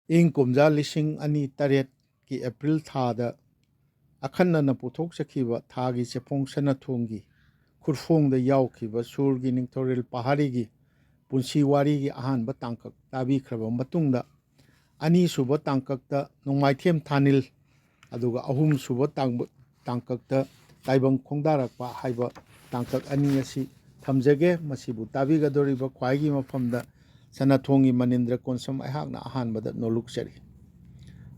ꯏꯪ ꯀꯨꯝꯖꯥ ꯂꯤꯁꯤꯡ ꯑꯅꯤ ꯇꯔꯦꯠꯀꯤ ꯑꯦꯄ꯭ꯔꯤꯜ ꯊꯥꯗ ꯑꯈꯟꯅꯅ ꯄꯨꯊꯣꯛꯆꯈꯤꯕ ꯊꯥꯒꯤ ꯆꯦꯐꯣꯡ ꯁꯅꯥꯊꯣꯡꯒꯤ ꯈꯨꯠꯐꯣꯡꯗ ꯌꯥꯎꯈꯤꯕ ꯁꯨꯔꯒꯤ ꯅꯤꯡꯊꯧꯔꯦꯜ ꯄꯍꯥꯔꯤꯒꯤ ꯄꯨꯟꯁꯤ ꯋꯥꯔꯤꯒꯤ ꯑꯍꯥꯟꯕ ꯇꯥꯡꯀꯛ ꯇꯥꯕꯤꯈ꯭ꯔꯕ ꯃꯇꯨꯡꯗ ꯑꯅꯤꯁꯨꯕ ꯇꯥꯡꯀꯛꯇ ꯅꯣꯡꯃꯥꯏꯊꯦꯝ ꯊꯥꯅꯤꯜ ꯑꯗꯨꯒ ꯑꯍꯨꯝꯁꯨꯕ ꯇꯥꯡꯀꯛꯇ ꯇꯥꯏꯕꯪ ꯈꯣꯡꯗꯥꯔꯛꯄ ꯍꯥꯏꯕ ꯇꯥꯡꯀꯛ ꯑꯅꯤ ꯑꯁꯤ ꯊꯝꯖꯒꯦ꯫ ꯃꯁꯤꯕꯨ ꯇꯥꯕꯤꯒꯗꯧꯔꯤꯕ ꯈ꯭ꯋꯥꯏꯒꯤ ꯃꯐꯝꯗ ꯁꯅꯥꯊꯣꯡꯒꯤ ꯃꯅꯤꯟꯗ꯭ꯔ ꯀꯣꯟꯁꯝ ꯑꯩꯍꯥꯛꯅ ꯑꯍꯥꯟꯕꯗ ꯅꯣꯜꯂꯨꯛꯆꯔꯤ꯫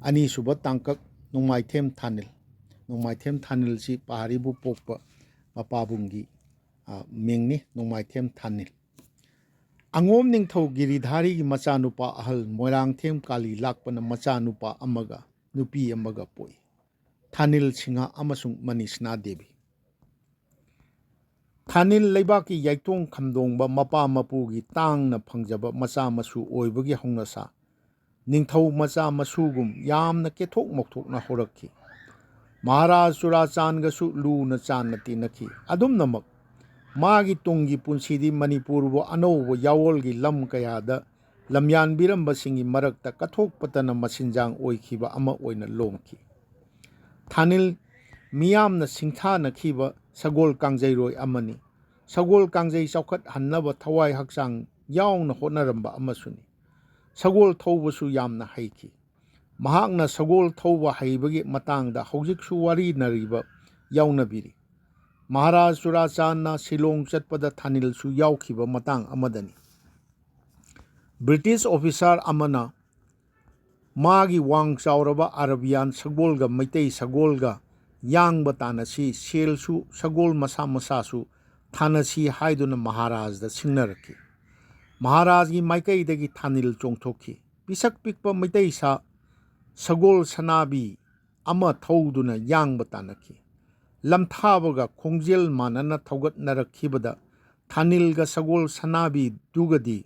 ꯑꯅꯤꯁꯨꯕ ꯇꯥꯡꯀꯛ ꯅꯣꯡꯃꯥꯏꯊꯦꯝ ꯊꯥꯅꯤꯜ꯫ ꯅꯣꯡꯃꯥꯏꯊꯦꯝ ꯊꯥꯅꯤꯜꯁꯤ ꯄꯍꯥꯔꯤꯕꯨ ꯄꯣꯛꯄ ꯃꯄꯥꯕꯨꯡꯒꯤ ꯃꯤꯡꯅꯤ ꯅꯣꯡꯃꯥꯏꯊꯦꯝ ꯊꯥꯅꯤꯜ꯫ ꯑꯉꯣꯝ ꯅꯤꯡꯊꯧ ꯒꯤꯔꯤꯙꯥꯔꯤꯒꯤ ꯃꯆꯥꯅꯨꯄꯥ ꯑꯍꯜ ꯃꯣꯏꯔꯥꯡꯊꯦꯝ ꯀꯥꯂꯤ ꯂꯥꯛꯄꯅ ꯃꯆꯥꯅꯨꯄꯥ ꯑꯃꯒ ꯅꯨꯄꯤ ꯑꯃꯒ ꯄꯣꯛꯏ, ꯊꯥꯅꯤꯜ ꯁꯤꯡꯍ ꯑꯃꯁꯨꯡ ꯃꯅꯤꯁꯅꯥ ꯗꯦꯕꯤ꯫ ꯊꯥꯅꯤꯜ ꯂꯩꯕꯥꯛꯀꯤ ꯌꯥꯏꯇꯣꯡ ꯈꯝꯗꯣꯡꯕ ꯃꯄꯥ ꯃꯄꯨꯒꯤ ꯇꯥꯡꯅ ꯐꯪꯖꯕ ꯃꯆꯥ ꯃꯁꯨ ꯑꯣꯏꯕꯒꯤ ꯍꯧꯅꯁꯥ ꯅꯤꯡꯊꯧ ꯃꯆꯥ ꯃꯁꯨꯒꯨꯝ ꯌꯥꯝꯅ ꯀꯦꯊꯣꯛ ꯃꯧꯊꯣꯛꯅ ꯍꯧꯔꯛꯈꯤ꯫ ꯃꯍꯥꯔꯥꯖ ꯆꯨꯔꯥꯆꯥꯟꯒꯁꯨ ꯂꯨꯅ ꯆꯥꯟꯅ ꯇꯤꯟꯅꯈꯤ꯫ ꯑꯗꯨꯝꯅꯃꯛ ꯃꯥꯒꯤ ꯇꯨꯡꯒꯤ ꯄꯨꯟꯁꯤꯗꯤ ꯃꯅꯤꯄꯨꯔꯕꯨ ꯑꯅꯧꯕ ꯌꯥꯋꯣꯜꯒꯤ ꯂꯝ ꯀꯌꯥꯗ ꯂꯝꯌꯥꯟꯕꯤꯔꯝꯕꯁꯤꯡꯒꯤ ꯃꯔꯛꯇ ꯀꯠꯊꯣꯛꯄꯇꯅ ꯃꯆꯤꯟꯖꯥꯡ ꯑꯣꯏꯈꯤꯕ ꯑꯃ ꯑꯣꯏꯅ ꯂꯣꯡꯈꯤ꯫ ꯊꯥꯅꯤꯜ ꯃꯤꯌꯥꯝꯅ ꯁꯤꯡꯊꯥꯅꯈꯤꯕ ꯁꯒꯣꯜ ꯀꯥꯡꯖꯩꯔꯣꯏ ꯑꯃꯅꯤ꯫ ꯁꯒꯣꯜ ꯀꯥꯡꯖꯩ ꯆꯥꯎꯈꯠꯍꯟꯅꯕ ꯊꯋꯥꯏ ꯍꯛꯆꯥꯡ ꯌꯥꯎꯅ ꯍꯣꯠꯅꯔꯝꯕ ꯑꯃꯁꯨꯅꯤ꯫ ꯁꯒꯣꯜ ꯊꯧꯕꯁꯨ ꯌꯥꯝꯅ ꯍꯩꯈꯤ꯫ ꯃꯍꯥꯛꯅ ꯁꯒꯣꯜ ꯊꯧꯕ ꯍꯩꯕꯒꯤ ꯃꯇꯥꯡꯗ ꯍꯧꯖꯤꯛꯁꯨ ꯋꯥꯔꯤꯅꯔꯤꯕ ꯌꯥꯎꯅꯕꯤꯔꯤ꯫ ꯃꯍꯥꯔꯥꯖ ꯆꯨꯔꯥꯆꯥꯟꯅ ꯁꯤꯂꯣꯡ ꯆꯠꯄꯗ ꯊꯥꯅꯤꯜꯁꯨ ꯌꯥꯎꯈꯤꯕ ꯃꯇꯥꯡ ꯑꯃꯗꯅꯤ꯫ ꯕ꯭ꯔꯤꯇꯤꯁ ꯑꯣꯐꯤꯁꯥꯔ ꯑꯃꯅ ꯃꯥꯒꯤ ꯋꯥꯡ ꯆꯥꯎꯔꯕ ꯑꯔꯕꯤꯌꯥꯟ ꯁꯒꯣꯜꯒ ꯃꯩꯇꯩ ꯁꯒꯣꯜꯒ ꯌꯥꯡꯕ ꯇꯥꯟꯅꯁꯤ, ꯁꯦꯜꯁꯨ ꯁꯒꯣꯜ ꯃꯁꯥ ꯃꯁꯥꯁꯨ ꯊꯥꯅꯁꯤ ꯍꯥꯏꯗꯨꯅ ꯃꯍꯥꯔꯥꯖꯗ ꯁꯤꯡꯅꯔꯛꯈꯤ꯫ ꯃꯍꯥꯔꯥꯖꯒꯤ ꯃꯥꯏꯀꯩꯗꯒꯤ ꯊꯥꯅꯤꯜ ꯆꯣꯡꯊꯣꯛꯈꯤ꯫ ꯄꯤꯁꯛ ꯄꯤꯛꯄ ꯃꯩꯇꯩ ꯁꯒꯣꯜ ꯁꯅꯥꯕꯤ ꯑꯃ ꯊꯧꯗꯨꯅ ꯌꯥꯡꯕ ꯇꯥꯟꯅꯈꯤ꯫ ꯂꯝꯊꯥꯕꯒ ꯈꯣꯡꯖꯦꯜ ꯃꯥꯟꯅꯅ ꯊꯧꯒꯠꯅꯔꯛꯈꯤꯕꯗ ꯊꯥꯅꯤꯜꯒ ꯁꯒꯣꯜ ꯁꯅꯥꯕꯤꯗꯨꯒꯗꯤ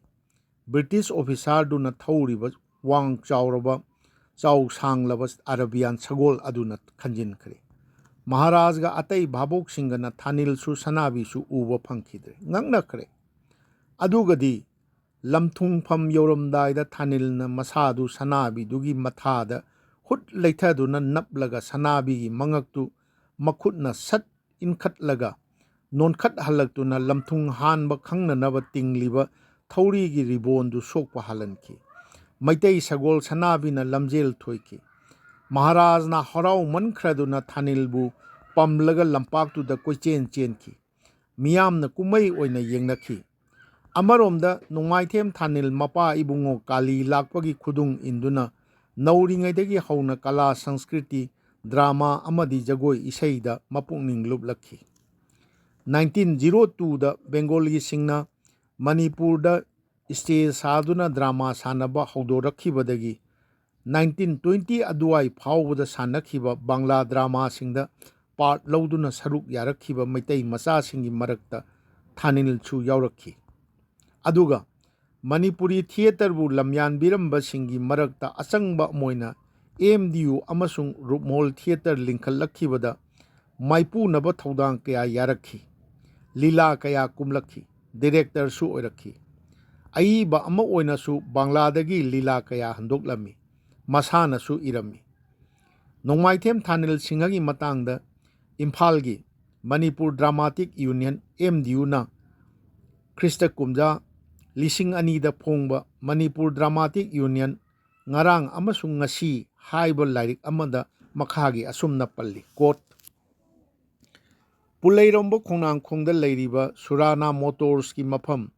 ꯕ꯭ꯔꯤꯇꯤꯁ ꯑꯣꯐꯤꯁꯥꯔꯗꯨꯅ ꯊꯧꯔꯤꯕ ꯋꯥꯡ ꯆꯥꯎꯔꯕ ꯆꯥꯎ ꯁꯥꯡꯂꯕ ꯑꯔꯕꯤꯌꯥꯟ ꯁꯒꯣꯜ ꯑꯗꯨꯅ ꯈꯟꯖꯤꯟꯈ꯭ꯔꯦ꯫ ꯃꯍꯥꯔꯥꯖꯒ ꯑꯇꯩ ꯚꯥꯕꯣꯛꯁꯤꯡꯒꯅ ꯊꯥꯅꯤꯜꯁꯨ ꯁꯅꯥꯕꯤꯁꯨ ꯎꯕ ꯐꯪꯈꯤꯗ꯭ꯔꯦ, ꯉꯛꯅꯈ꯭ꯔꯦ꯫ ꯑꯗꯨꯒꯗꯤ ꯂꯝꯊꯨꯡꯐꯝ ꯌꯧꯔꯝꯗꯥꯏꯗ ꯊꯥꯅꯤꯜꯅ ꯃꯁꯥꯗꯨ ꯁꯅꯥꯕꯤꯗꯨꯒꯤ ꯃꯊꯥꯗ ꯍꯨꯠ ꯂꯩꯊꯗꯨꯅ ꯅꯞꯂꯒ ꯁꯅꯥꯕꯤꯒꯤ ꯃꯉꯛꯇꯨ ꯃꯈꯨꯠꯅ ꯁꯠ ꯏꯟꯈꯠꯂꯒ ꯅꯣꯟꯈꯠꯍꯜꯂꯛꯇꯨꯅ ꯂꯝꯊꯨꯡ ꯍꯥꯟꯕ ꯈꯪꯅꯅꯕ ꯇꯤꯡꯂꯤꯕ ꯊꯧꯔꯤꯒꯤ ꯔꯤꯕꯣꯟꯗꯨ ꯁꯣꯛꯄ ꯍꯜꯍꯟꯈꯤ꯫ ꯃꯩꯇꯩ ꯁꯒꯣꯜ ꯁꯅꯥꯕꯤꯅ ꯂꯝꯖꯦꯜ ꯊꯣꯏꯈꯤ꯫ ꯃꯍꯥꯔꯥꯖꯅ ꯍꯔꯥꯎꯃꯟꯈ꯭ꯔꯗꯨꯅ ꯊꯥꯅꯤꯜꯕꯨ ꯄꯝꯂꯒ ꯂꯝꯄꯥꯛꯇꯨꯗ ꯀꯣꯏꯆꯦꯟ ꯆꯦꯟꯈꯤ꯫ ꯃꯤꯌꯥꯝꯅ ꯀꯨꯝꯃꯩ ꯑꯣꯏꯅ ꯌꯦꯡꯅꯈꯤ꯫ ꯑꯃꯔꯣꯝꯗ ꯅꯣꯡꯃꯥꯏꯊꯦꯝ ꯊꯥꯅꯤꯜ ꯃꯄꯥ ꯏꯕꯨꯡꯉꯣ ꯀꯥꯂꯤ ꯂꯥꯛꯄꯒꯤ ꯈꯨꯗꯨꯡ ꯏꯟꯗꯨꯅ ꯅꯧꯔꯤꯉꯩꯗꯒꯤ ꯍꯧꯅ ꯀꯂꯥ ꯁꯪꯁꯀ꯭ꯔꯤꯇꯤ, ꯗ꯭ꯔꯥꯃꯥ ꯑꯃꯗꯤ ꯖꯒꯣꯏ ꯏꯁꯩꯗ ꯃꯄꯨꯛꯅꯤꯡ ꯂꯨꯞꯂꯛꯈꯤ꯫ 1902ꯗ ꯕꯦꯡꯒꯣꯂꯤꯁꯤꯡꯅ ꯃꯅꯤꯄꯨꯔꯗ ꯁ꯭ꯇꯦꯖ ꯁꯥꯗꯨꯅ ꯗ꯭ꯔꯥꯃꯥ ꯁꯥꯟꯅꯕ ꯍꯧꯗꯣꯔꯛꯈꯤꯕꯗꯒꯤ 1920 ꯑꯗꯨꯋꯥꯏ ꯐꯥꯎꯕꯗ ꯁꯥꯟꯅꯈꯤꯕ ꯕꯪꯂꯥ ꯗ꯭ꯔꯥꯃꯥꯁꯤꯡꯗ ꯄꯥꯔꯠ ꯂꯧꯗꯨꯅ ꯁꯔꯨꯛ ꯌꯥꯔꯛꯈꯤꯕ ꯃꯩꯇꯩ ꯃꯆꯥꯁꯤꯡꯒꯤ ꯃꯔꯛꯇ ꯊꯥꯅꯤꯜꯁꯨ ꯌꯥꯎꯔꯛꯈꯤ꯫ ꯑꯗꯨꯒ ꯃꯅꯤꯄꯨꯔꯤ ꯊꯤꯌꯦꯇꯔꯕꯨ ꯂꯝꯌꯥꯟꯕꯤꯔꯝꯕꯁꯤꯡꯒꯤ ꯃꯔꯛꯇ ꯑꯆꯪꯕ ꯑꯃ MDU ꯑꯃꯁꯨꯡ ꯔꯨꯞꯃꯣꯜ ꯊꯤꯌꯦꯇꯔ ꯂꯤꯡꯈꯠꯂꯛꯈꯤꯕꯗ ꯃꯥꯏꯄꯨꯅꯕ ꯊꯧꯗꯥꯡ ꯀꯌꯥ ꯌꯥꯔꯛꯈꯤ꯫ ꯂꯤꯂꯥ ꯀꯌꯥ ꯀꯨꯝꯂꯛꯈꯤ, ꯗꯤꯔꯦꯛꯇꯔꯁꯨ ꯑꯣꯏꯔꯛꯈꯤ꯫ ꯑꯏꯕ ꯑꯃ ꯑꯣꯏꯅꯁꯨ ꯕꯪꯂꯥꯗꯒꯤ ꯂꯤꯂꯥ ꯀꯌꯥ ꯍꯟꯗꯣꯛꯂꯝꯃꯤ, ꯃꯁꯥꯅꯁꯨ ꯏꯔꯝꯃꯤ꯫ ꯅꯣꯡꯃꯥꯏꯊꯦꯝ ꯊꯥꯅꯤꯜ ꯁꯤꯡꯍꯒꯤ ꯃꯇꯥꯡꯗ ꯏꯝꯐꯥꯜꯒꯤ ꯃꯅꯤꯄꯨꯔ ꯗ꯭ꯔꯥꯃꯥꯇꯤꯛ ꯌꯨꯅꯤꯌꯟ MDUꯅ ꯈ꯭ꯔꯤꯁꯇ ꯀꯨꯝꯖꯥ 2000ꯗ ꯐꯣꯡꯕ ꯃꯅꯤꯄꯨꯔ ꯗ꯭ꯔꯥꯃꯥꯇꯤꯛ ꯌꯨꯅꯤꯌꯟ ꯉꯔꯥꯡ ꯑꯃꯁꯨꯡ ꯉꯁꯤ ꯍꯥꯏꯕ ꯂꯥꯏꯔꯤꯛ ꯑꯃꯗ ꯃꯈꯥꯒꯤ ꯑꯁꯨꯝꯅ ꯄꯜꯂꯤ꯫ ꯀꯣꯠ: ꯄꯨꯂꯩꯔꯣꯝꯕ ꯈꯣꯡꯅꯥꯡꯈꯣꯡꯗ ꯂꯩꯔꯤꯕ ꯁꯨꯔꯥꯅꯥ ꯃꯣꯇꯣꯔꯁꯀꯤ ꯃꯐꯝ,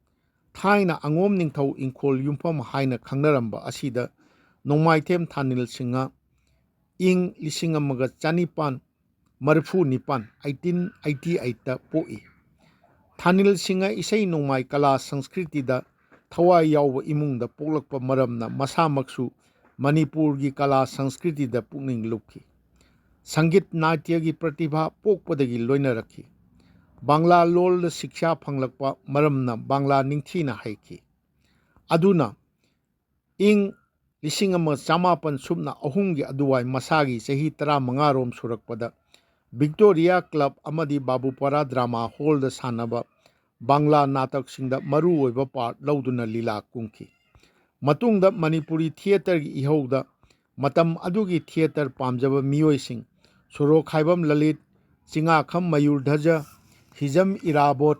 ꯊꯥꯏꯅ ꯑꯉꯣꯝ ꯅꯤꯡꯊꯧ ꯏꯪꯈꯣꯜ ꯌꯨꯝꯐꯝ ꯍꯥꯏꯅ ꯈꯪꯅꯔꯝꯕ ꯑꯁꯤꯗ ꯅꯣꯡꯃꯥꯏꯊꯦꯝ ꯊꯥꯅꯤꯜ ꯁꯤꯡꯍ ꯏꯪ 1939 1888ꯗ ꯄꯣꯛꯏ꯫ ꯊꯥꯅꯤꯜ ꯁꯤꯡꯍ ꯏꯁꯩ ꯅꯣꯡꯃꯥꯏ ꯀꯂꯥ ꯁꯪꯁꯀ꯭ꯔꯤꯇꯤꯗ ꯊꯋꯥꯏ ꯌꯥꯎꯕ ꯏꯃꯨꯡꯗ ꯄꯣꯛꯂꯛꯄ ꯃꯔꯝꯅ ꯃꯁꯥꯃꯛꯁꯨ ꯃꯅꯤꯄꯨꯔꯒꯤ ꯀꯂꯥ ꯁꯪꯁꯀ꯭ꯔꯤꯇꯤꯗ ꯄꯨꯛꯅꯤꯡ ꯂꯨꯞꯈꯤ꯫ ꯁꯪꯒꯤꯠ ꯅꯥꯇ꯭ꯌꯒꯤ ꯄ꯭ꯔꯇꯤꯚꯥ ꯄꯣꯛꯄꯗꯒꯤ ꯂꯣꯏꯅꯔꯛꯈꯤ꯫ ꯕꯪꯂꯥ ꯂꯣꯜꯗ ꯁꯤꯛꯁꯥ ꯐꯪꯂꯛꯄ ꯃꯔꯝꯅ ꯕꯪꯂꯥ ꯅꯤꯡꯊꯤꯅ ꯍꯩꯈꯤ꯫ ꯑꯗꯨꯅ ꯏꯪ 1903ꯒꯤ ꯑꯗꯨꯋꯥꯏ ꯃꯁꯥꯒꯤ ꯆꯍꯤ 15ꯔꯣꯝ ꯁꯨꯔꯛꯄꯗ ꯚꯤꯛꯇꯣꯔꯤꯌꯥ ꯀ꯭ꯂꯕ ꯑꯃꯗꯤ ꯕꯥꯕꯨꯄꯥꯔꯥ ꯗ꯭ꯔꯥꯃꯥ ꯍꯣꯜꯗ ꯁꯥꯟꯅꯕ ꯕꯪꯂꯥ ꯅꯥꯇꯛꯁꯤꯡꯗ ꯃꯔꯨ ꯑꯣꯏꯕ ꯄꯥꯔꯠ ꯂꯧꯗꯨꯅ ꯂꯤꯂꯥ ꯀꯨꯝꯈꯤ꯫ ꯃꯇꯨꯡꯗ ꯃꯅꯤꯄꯨꯔꯤ ꯊꯤꯌꯦꯇꯔꯒꯤ ꯏꯍꯧꯗ ꯃꯇꯝ ꯑꯗꯨꯒꯤ ꯊꯤꯌꯦꯇꯔ ꯄꯥꯝꯖꯕ ꯃꯤꯑꯣꯏꯁꯤꯡ ꯁꯣꯔꯣꯛꯈꯥꯏꯕꯝ ꯂꯂꯤꯠ, ꯆꯤꯉꯥꯈꯝ ꯃꯌꯨꯔꯙꯖ, ꯍꯤꯖꯝ ꯏꯔꯥꯕꯣꯠ,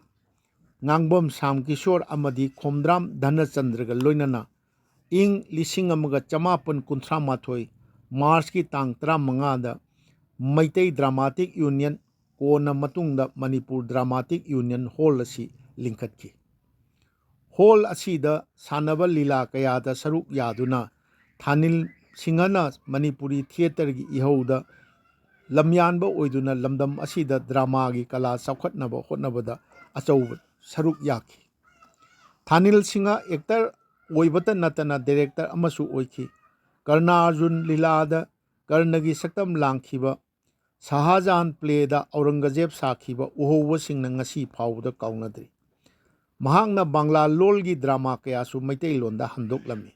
ꯉꯥꯡꯕꯝ ꯁꯥꯝꯀꯤꯁꯣꯔ ꯑꯃꯗꯤ ꯈꯣꯝꯗ꯭ꯔꯥꯝ ꯙꯅꯆꯟꯗ꯭ꯔꯒ ꯂꯣꯏꯅꯅ ꯏꯪ 1838 ꯃꯥꯔꯆꯀꯤ ꯇꯥꯡ 15ꯗ ꯃꯩꯇꯩ ꯗ꯭ꯔꯥꯃꯥꯇꯤꯛ ꯌꯨꯅꯤꯌꯟ ꯀꯣꯟꯅ ꯃꯇꯨꯡꯗ ꯃꯅꯤꯄꯨꯔ ꯗ꯭ꯔꯥꯃꯥꯇꯤꯛ ꯌꯨꯅꯤꯌꯟ ꯍꯣꯜ ꯑꯁꯤ ꯂꯤꯡꯈꯠꯈꯤ꯫ ꯍꯣꯜ ꯑꯁꯤꯗ ꯁꯥꯟꯅꯕ ꯂꯤꯂꯥ ꯀꯌꯥꯗ ꯁꯔꯨꯛ ꯌꯥꯗꯨꯅ ꯊꯥꯅꯤꯜ ꯁꯤꯡꯍꯅ ꯃꯅꯤꯄꯨꯔꯤ ꯊꯤꯌꯦꯇꯔꯒꯤ ꯏꯍꯧꯗ ꯂꯝꯌꯥꯟꯕ ꯑꯣꯏꯗꯨꯅ ꯂꯝꯗꯝ ꯑꯁꯤꯗ ꯗ꯭ꯔꯥꯃꯥꯒꯤ ꯀꯂꯥ ꯆꯥꯎꯈꯠꯅꯕ ꯍꯣꯠꯅꯕꯗ ꯑꯆꯧꯕ ꯁꯔꯨꯛ ꯌꯥꯈꯤ꯫ ꯊꯥꯅꯤꯜ ꯁꯤꯡꯍ ꯑꯦꯛꯇꯔ ꯑꯣꯏꯕꯇ ꯅꯠꯇꯅ ꯗꯤꯔꯦꯛꯇꯔ ꯑꯃꯁꯨ ꯑꯣꯏꯈꯤ꯫ ꯀꯔꯅ ꯑꯔꯖꯨꯟ ꯂꯤꯂꯥꯗ ꯀꯔꯅꯒꯤ ꯁꯛꯇꯝ ꯂꯥꯡꯈꯤꯕ, ꯁꯥꯍꯖꯥꯟ ꯄ꯭ꯂꯦꯗ ꯑꯧꯔꯪꯒꯖꯦꯕ ꯁꯥꯈꯤꯕ ꯎꯍꯧꯕꯁꯤꯡꯅ ꯉꯁꯤ ꯐꯥꯎꯕꯗ ꯀꯥꯎꯅꯗ꯭ꯔꯤ꯫ ꯃꯍꯥꯛꯅ ꯕꯪꯂꯥ ꯂꯣꯜꯒꯤ ꯗ꯭ꯔꯥꯃꯥ ꯀꯌꯥꯁꯨ ꯃꯩꯇꯩꯂꯣꯟꯗ ꯍꯟꯗꯣꯛꯂꯝꯃꯤ꯫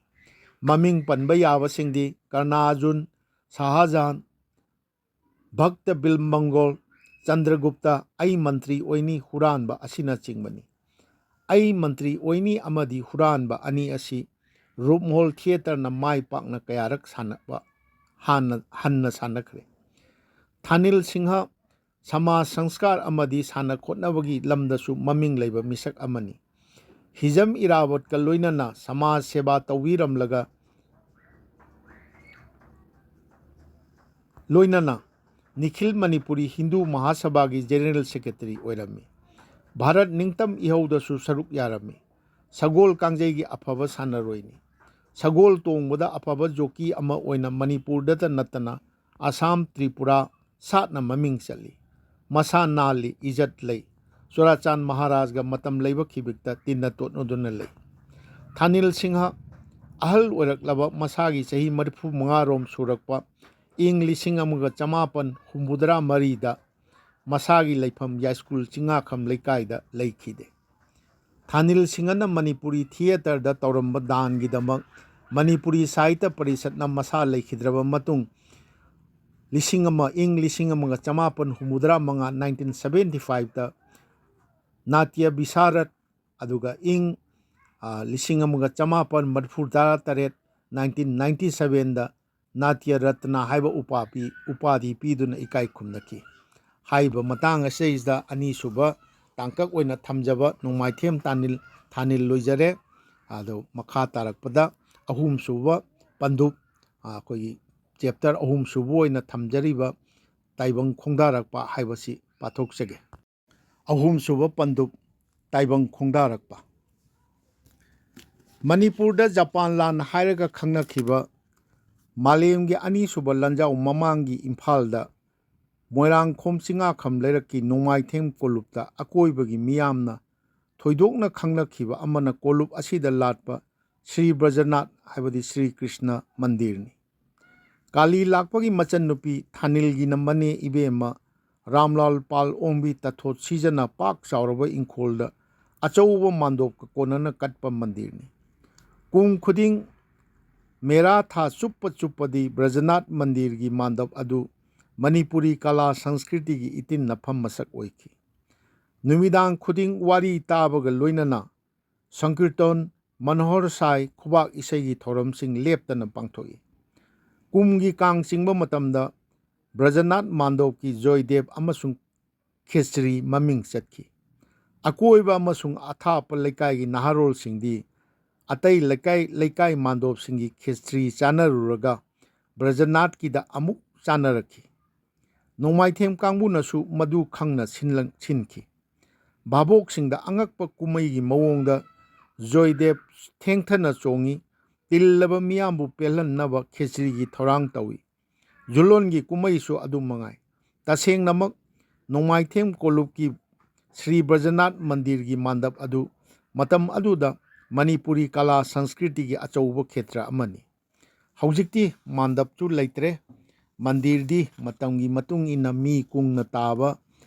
ꯃꯃꯤꯡ ꯄꯟꯕ ꯌꯥꯕꯁꯤꯡꯗꯤ ꯀꯔꯅ ꯑꯔꯖꯨꯟ, ꯁꯥꯍꯖꯥꯟ, ꯚꯛꯇ ꯕꯤꯜꯃꯪꯒꯣꯜ, ꯆꯟꯗ꯭ꯔꯒꯨꯞꯇ, ꯑꯩ ꯃꯟꯇ꯭ꯔꯤ ꯑꯣꯏꯅꯤ ꯍꯨꯔꯥꯟꯕ ꯑꯁꯤꯅꯆꯤꯡꯕꯅꯤ꯫ ꯑꯩ ꯃꯟꯇ꯭ꯔꯤ ꯑꯣꯏꯅꯤ ꯑꯃꯗꯤ ꯍꯨꯔꯥꯟꯕ ꯑꯅꯤ ꯑꯁꯤ ꯔꯨꯞꯃꯍꯣꯜ ꯊꯤꯌꯦꯇꯔꯅ ꯃꯥꯏ ꯄꯥꯛꯅ ꯀꯌꯥꯔꯛ ꯍꯟꯅ ꯁꯥꯟꯅꯈ꯭ꯔꯦ꯫ ꯊꯥꯅꯤꯜ ꯁꯤꯡꯍ ꯁꯃꯥꯖ ꯁꯪꯁꯀꯥꯔ ꯑꯃꯗꯤ ꯁꯥꯟꯅ ꯈꯣꯠꯅꯕꯒꯤ ꯂꯝꯗꯁꯨ ꯃꯃꯤꯡ ꯂꯩꯕ ꯃꯤꯁꯛ ꯑꯃꯅꯤ꯫ ꯍꯤꯖꯝ ꯏꯔꯥꯕꯣꯠꯀ ꯂꯣꯏꯅꯅ ꯁꯃꯥꯖ ꯁꯦꯕꯥ ꯇꯧꯕꯤꯔꯝꯂꯒ ꯂꯣꯏꯅꯅ ꯅꯤꯈꯤꯜ ꯃꯅꯤꯄꯨꯔꯤ ꯍꯤꯟꯗꯨ ꯃꯍꯥꯁꯚꯥꯒꯤ ꯖꯦꯅꯔꯦꯜ ꯁꯦꯀ꯭ꯔꯦꯇꯔꯤ ꯑꯣꯏꯔꯝꯃꯤ꯫ ꯚꯥꯔꯠ ꯅꯤꯡꯇꯝ ꯏꯍꯧꯗꯁꯨ ꯁꯔꯨꯛ ꯌꯥꯔꯝꯃꯤ꯫ ꯁꯒꯣꯜ ꯀꯥꯡꯖꯩꯒꯤ ꯑꯐꯕ ꯁꯥꯟꯅꯔꯣꯏꯅꯤ꯫ ꯁꯒꯣꯜ ꯇꯣꯡꯕꯗ ꯑꯐꯕ ꯖꯣꯀꯤ ꯑꯃ ꯑꯣꯏꯅ ꯃꯅꯤꯄꯨꯔꯗꯇ ꯅꯠꯇꯅ ꯑꯁꯥꯝ, ꯇ꯭ꯔꯤꯄꯨꯔꯥ ꯁꯥꯠꯅ ꯃꯃꯤꯡ ꯆꯠꯂꯤ꯫ ꯃꯁꯥ ꯅꯥꯜꯂꯤ, ꯏꯖꯠ ꯂꯩ꯫ ꯆꯨꯔꯥꯆꯥꯟ ꯃꯍꯥꯔꯥꯖꯒ ꯃꯇꯝ ꯂꯩꯕ ꯈꯤꯕꯤꯛꯇ ꯇꯤꯟꯅ ꯇꯣꯠꯅꯗꯨꯅ ꯂꯩ꯫ ꯊꯥꯅꯤꯜ ꯁꯤꯡꯍ ꯑꯍꯜ ꯑꯣꯏꯔꯛꯂꯕ ꯃꯁꯥꯒꯤ ꯆꯍꯤ 35ꯔꯣꯝ ꯁꯨꯔꯛꯄ ꯏꯪ 1863ꯗ ꯃꯁꯥꯒꯤ ꯂꯩꯐꯝ ꯌꯥꯏꯁ꯭ꯀꯨꯜ ꯆꯤꯉꯥꯈꯝ ꯂꯩꯀꯥꯏꯗ ꯂꯩꯈꯤꯗꯦ꯫ ꯊꯥꯅꯤꯜ ꯁꯤꯡꯍꯅ ꯃꯅꯤꯄꯨꯔꯤ ꯊꯤꯌꯦꯇꯔꯗ ꯇꯧꯔꯝꯕ ꯗꯥꯟꯒꯤꯗꯃꯛ ꯃꯅꯤꯄꯨꯔꯤ ꯁꯥꯍꯤꯇ꯭ꯌ ꯄꯔꯤꯁꯠꯅ ꯃꯁꯥ ꯂꯩꯈꯤꯗ꯭ꯔꯕ ꯃꯇꯨꯡ ꯏꯪ 1975ꯗ ꯅꯥꯇ꯭ꯌ ꯕꯤꯁꯥꯔꯠ ꯑꯗꯨꯒ ꯏꯪ 1997ꯗ ꯅꯥꯇ꯭ꯌ ꯔꯠꯅ ꯍꯥꯏꯕ ꯎꯄꯥꯙꯤ ꯄꯤꯗꯨꯅ ꯏꯀꯥꯏ ꯈꯨꯝꯅꯈꯤ꯫ ꯍꯥꯏꯔꯤꯕ ꯃꯇꯥꯡ ꯑꯁꯤꯗ ꯑꯅꯤꯁꯨꯕ ꯇꯥꯡꯀꯛ ꯑꯣꯏꯅ ꯊꯝꯖꯕ ꯅꯣꯡꯃꯥꯏꯊꯦꯝ ꯊꯥꯅꯤꯜ ꯂꯣꯏꯖꯔꯦ꯫ ꯑꯗꯣ ꯃꯈꯥ ꯇꯥꯔꯛꯄꯗ ꯑꯍꯨꯝꯁꯨꯕ ꯄꯟꯗꯨꯞ ꯑꯩꯈꯣꯏꯒꯤ ꯆꯦꯞꯇꯔ ꯑꯍꯨꯝꯁꯨꯕ ꯑꯣꯏꯅ ꯊꯝꯖꯔꯤꯕ ꯇꯥꯏꯕꯪ ꯈꯣꯡꯗꯥꯔꯛꯄ ꯍꯥꯏꯕꯁꯤ ꯄꯥꯊꯣꯛꯆꯒꯦ꯫ ꯑꯍꯨꯝꯁꯨꯕ ꯄꯟꯗꯨꯞ ꯇꯥꯏꯕꯪ ꯈꯣꯡꯗꯥꯔꯛꯄ꯫ ꯃꯅꯤꯄꯨꯔꯗ ꯖꯄꯥꯟ ꯂꯥꯟ ꯍꯥꯏꯔꯒ ꯈꯪꯅꯈꯤꯕ ꯃꯥꯂꯦꯝꯒꯤ ꯑꯅꯤꯁꯨꯕ ꯂꯥꯟꯖꯥꯎ ꯃꯃꯥꯡꯒꯤ ꯏꯝꯐꯥꯜꯗ ꯃꯣꯏꯔꯥꯡꯈꯣꯝ ꯆꯤꯉꯥꯈꯝ ꯂꯩꯔꯛꯀꯤ ꯅꯣꯡꯃꯥꯏꯊꯦꯝ ꯀꯣꯂꯨꯞꯇ ꯑꯀꯣꯏꯕꯒꯤ ꯃꯤꯌꯥꯝꯅ ꯊꯣꯏꯗꯣꯛꯅ ꯈꯪꯅꯈꯤꯕ ꯑꯃꯅ ꯀꯣꯂꯨꯞ ꯑꯁꯤꯗ ꯂꯥꯠꯄ ꯁ꯭ꯔꯤ ꯕ꯭ꯔꯖꯅꯥꯊ ꯍꯥꯏꯕꯗꯤ ꯁ꯭ꯔꯤ ꯀ꯭ꯔꯤꯁꯅ ꯃꯟꯗꯤꯔꯅꯤ꯫ ꯀꯥꯂꯤ ꯂꯥꯛꯄꯒꯤ ꯃꯆꯟꯅꯨꯄꯤ ꯊꯥꯅꯤꯜꯒꯤꯅ ꯃꯅꯦ ꯏꯕꯦꯝꯃ ꯔꯥꯝꯂꯥꯜ ꯄꯥꯜ ꯑꯣꯡꯕꯤ ꯇꯥꯊꯣꯠ ꯁꯤꯖꯅ ꯄꯥꯛ ꯆꯥꯎꯔꯕ ꯏꯪꯈꯣꯜꯗ ꯑꯆꯧꯕ ꯃꯥꯟꯗꯣꯞꯀ ꯀꯣꯟꯅꯅ ꯀꯠꯄ ꯃꯟꯗꯤꯔꯅꯤ꯫ ꯀꯨꯝ ꯈꯨꯗꯤꯡ ꯃꯦꯔꯥ ꯊꯥ ꯆꯨꯞꯄꯗꯤ ꯕ꯭ꯔꯖꯅꯥꯊ ꯃꯟꯗꯤꯔꯒꯤ ꯃꯥꯟꯗꯞ ꯑꯗꯨ ꯃꯅꯤꯄꯨꯔꯤ ꯀꯂꯥ ꯁꯪꯁꯀ꯭ꯔꯤꯇꯤꯒꯤ ꯏꯇꯤꯟ ꯅꯐꯝ ꯃꯁꯛ ꯑꯣꯏꯈꯤ꯫ ꯅꯨꯃꯤꯗꯥꯡ ꯈꯨꯗꯤꯡ ꯋꯥꯔꯤ ꯇꯥꯕꯒ ꯂꯣꯏꯅꯅ ꯁꯪꯀꯤꯔꯇꯟ, ꯃꯅꯣꯍꯔ ꯁꯥꯏ, ꯈꯨꯕꯥꯛ ꯏꯁꯩꯒꯤ ꯊꯧꯔꯝꯁꯤꯡ ꯂꯦꯞꯇꯅ ꯄꯥꯡꯊꯣꯛꯏ꯫ ꯀꯨꯝꯒꯤ ꯀꯥꯡ ꯆꯤꯡꯕ ꯃꯇꯝꯗ ꯕ꯭ꯔꯖꯅꯥꯊ ꯃꯥꯟꯗꯣꯞꯀꯤ ꯖꯣꯏꯗꯦꯕ ꯑꯃꯁꯨꯡ ꯈꯦꯆ꯭ꯔꯤ ꯃꯃꯤꯡ ꯆꯠꯈꯤ꯫ ꯑꯀꯣꯏꯕ ꯑꯃꯁꯨꯡ ꯑꯊꯥꯞꯄ ꯂꯩꯀꯥꯏꯒꯤ ꯅꯍꯥꯔꯣꯜꯁꯤꯡꯗꯤ ꯑꯇꯩ ꯂꯩꯀꯥꯏ ꯃꯥꯟꯗꯣꯞꯁꯤꯡꯒꯤ ꯈꯦꯆ꯭ꯔꯤ ꯆꯥꯅꯔꯨꯔꯒ ꯕ꯭ꯔꯖꯅꯥꯊꯀꯤꯗ ꯑꯃꯨꯛ ꯆꯥꯅꯔꯛꯈꯤ꯫ ꯅꯣꯡꯃꯥꯏꯊꯦꯝ ꯀꯥꯡꯕꯨꯅꯁꯨ ꯃꯗꯨ ꯈꯪꯅ ꯁꯤꯟꯈꯤ꯫ ꯚꯥꯕꯣꯛꯁꯤꯡꯗ ꯑꯉꯛꯄ ꯀꯨꯝꯃꯩꯒꯤ ꯃꯑꯣꯡꯗ ꯖꯣꯏꯗꯦꯕ ꯊꯦꯡꯊꯅ ꯆꯣꯡꯏ꯫ ꯇꯤꯜꯂꯕ ꯃꯤꯌꯥꯝꯕꯨ ꯄꯦꯜꯍꯟꯅꯕ ꯈꯦꯆ꯭ꯔꯤꯒꯤ ꯊꯧꯔꯥꯡ ꯇꯧꯏ꯫ ꯖꯨꯂꯣꯟꯒꯤ ꯀꯨꯝꯃꯩꯁꯨ ꯑꯗꯨꯝ ꯃꯉꯥꯏ꯫ ꯇꯁꯦꯡꯅꯃꯛ ꯅꯣꯡꯃꯥꯏꯊꯦꯝ ꯀꯣꯂꯨꯞꯀꯤ ꯁ꯭ꯔꯤ ꯕ꯭ꯔꯖꯅꯥꯊ ꯃꯟꯗꯤꯔꯒꯤ ꯃꯥꯟꯗꯞ ꯑꯗꯨ ꯃꯇꯝ ꯑꯗꯨꯗ ꯃꯅꯤꯄꯨꯔꯤ ꯀꯂꯥ ꯁꯪꯁꯀ꯭ꯔꯤꯇꯤꯒꯤ ꯑꯆꯧꯕ ꯈꯦꯇ꯭ꯔ ꯑꯃꯅꯤ꯫ ꯍꯧꯖꯤꯛꯇꯤ ꯃꯥꯟꯗꯞꯁꯨ ꯂꯩꯇ꯭ꯔꯦ꯫ ꯃꯟꯗꯤꯔꯗꯤ ꯃꯇꯝꯒꯤ ꯃꯇꯨꯡ ꯏꯟꯅ ꯃꯤ ꯀꯨꯡꯅ ꯇꯥꯕ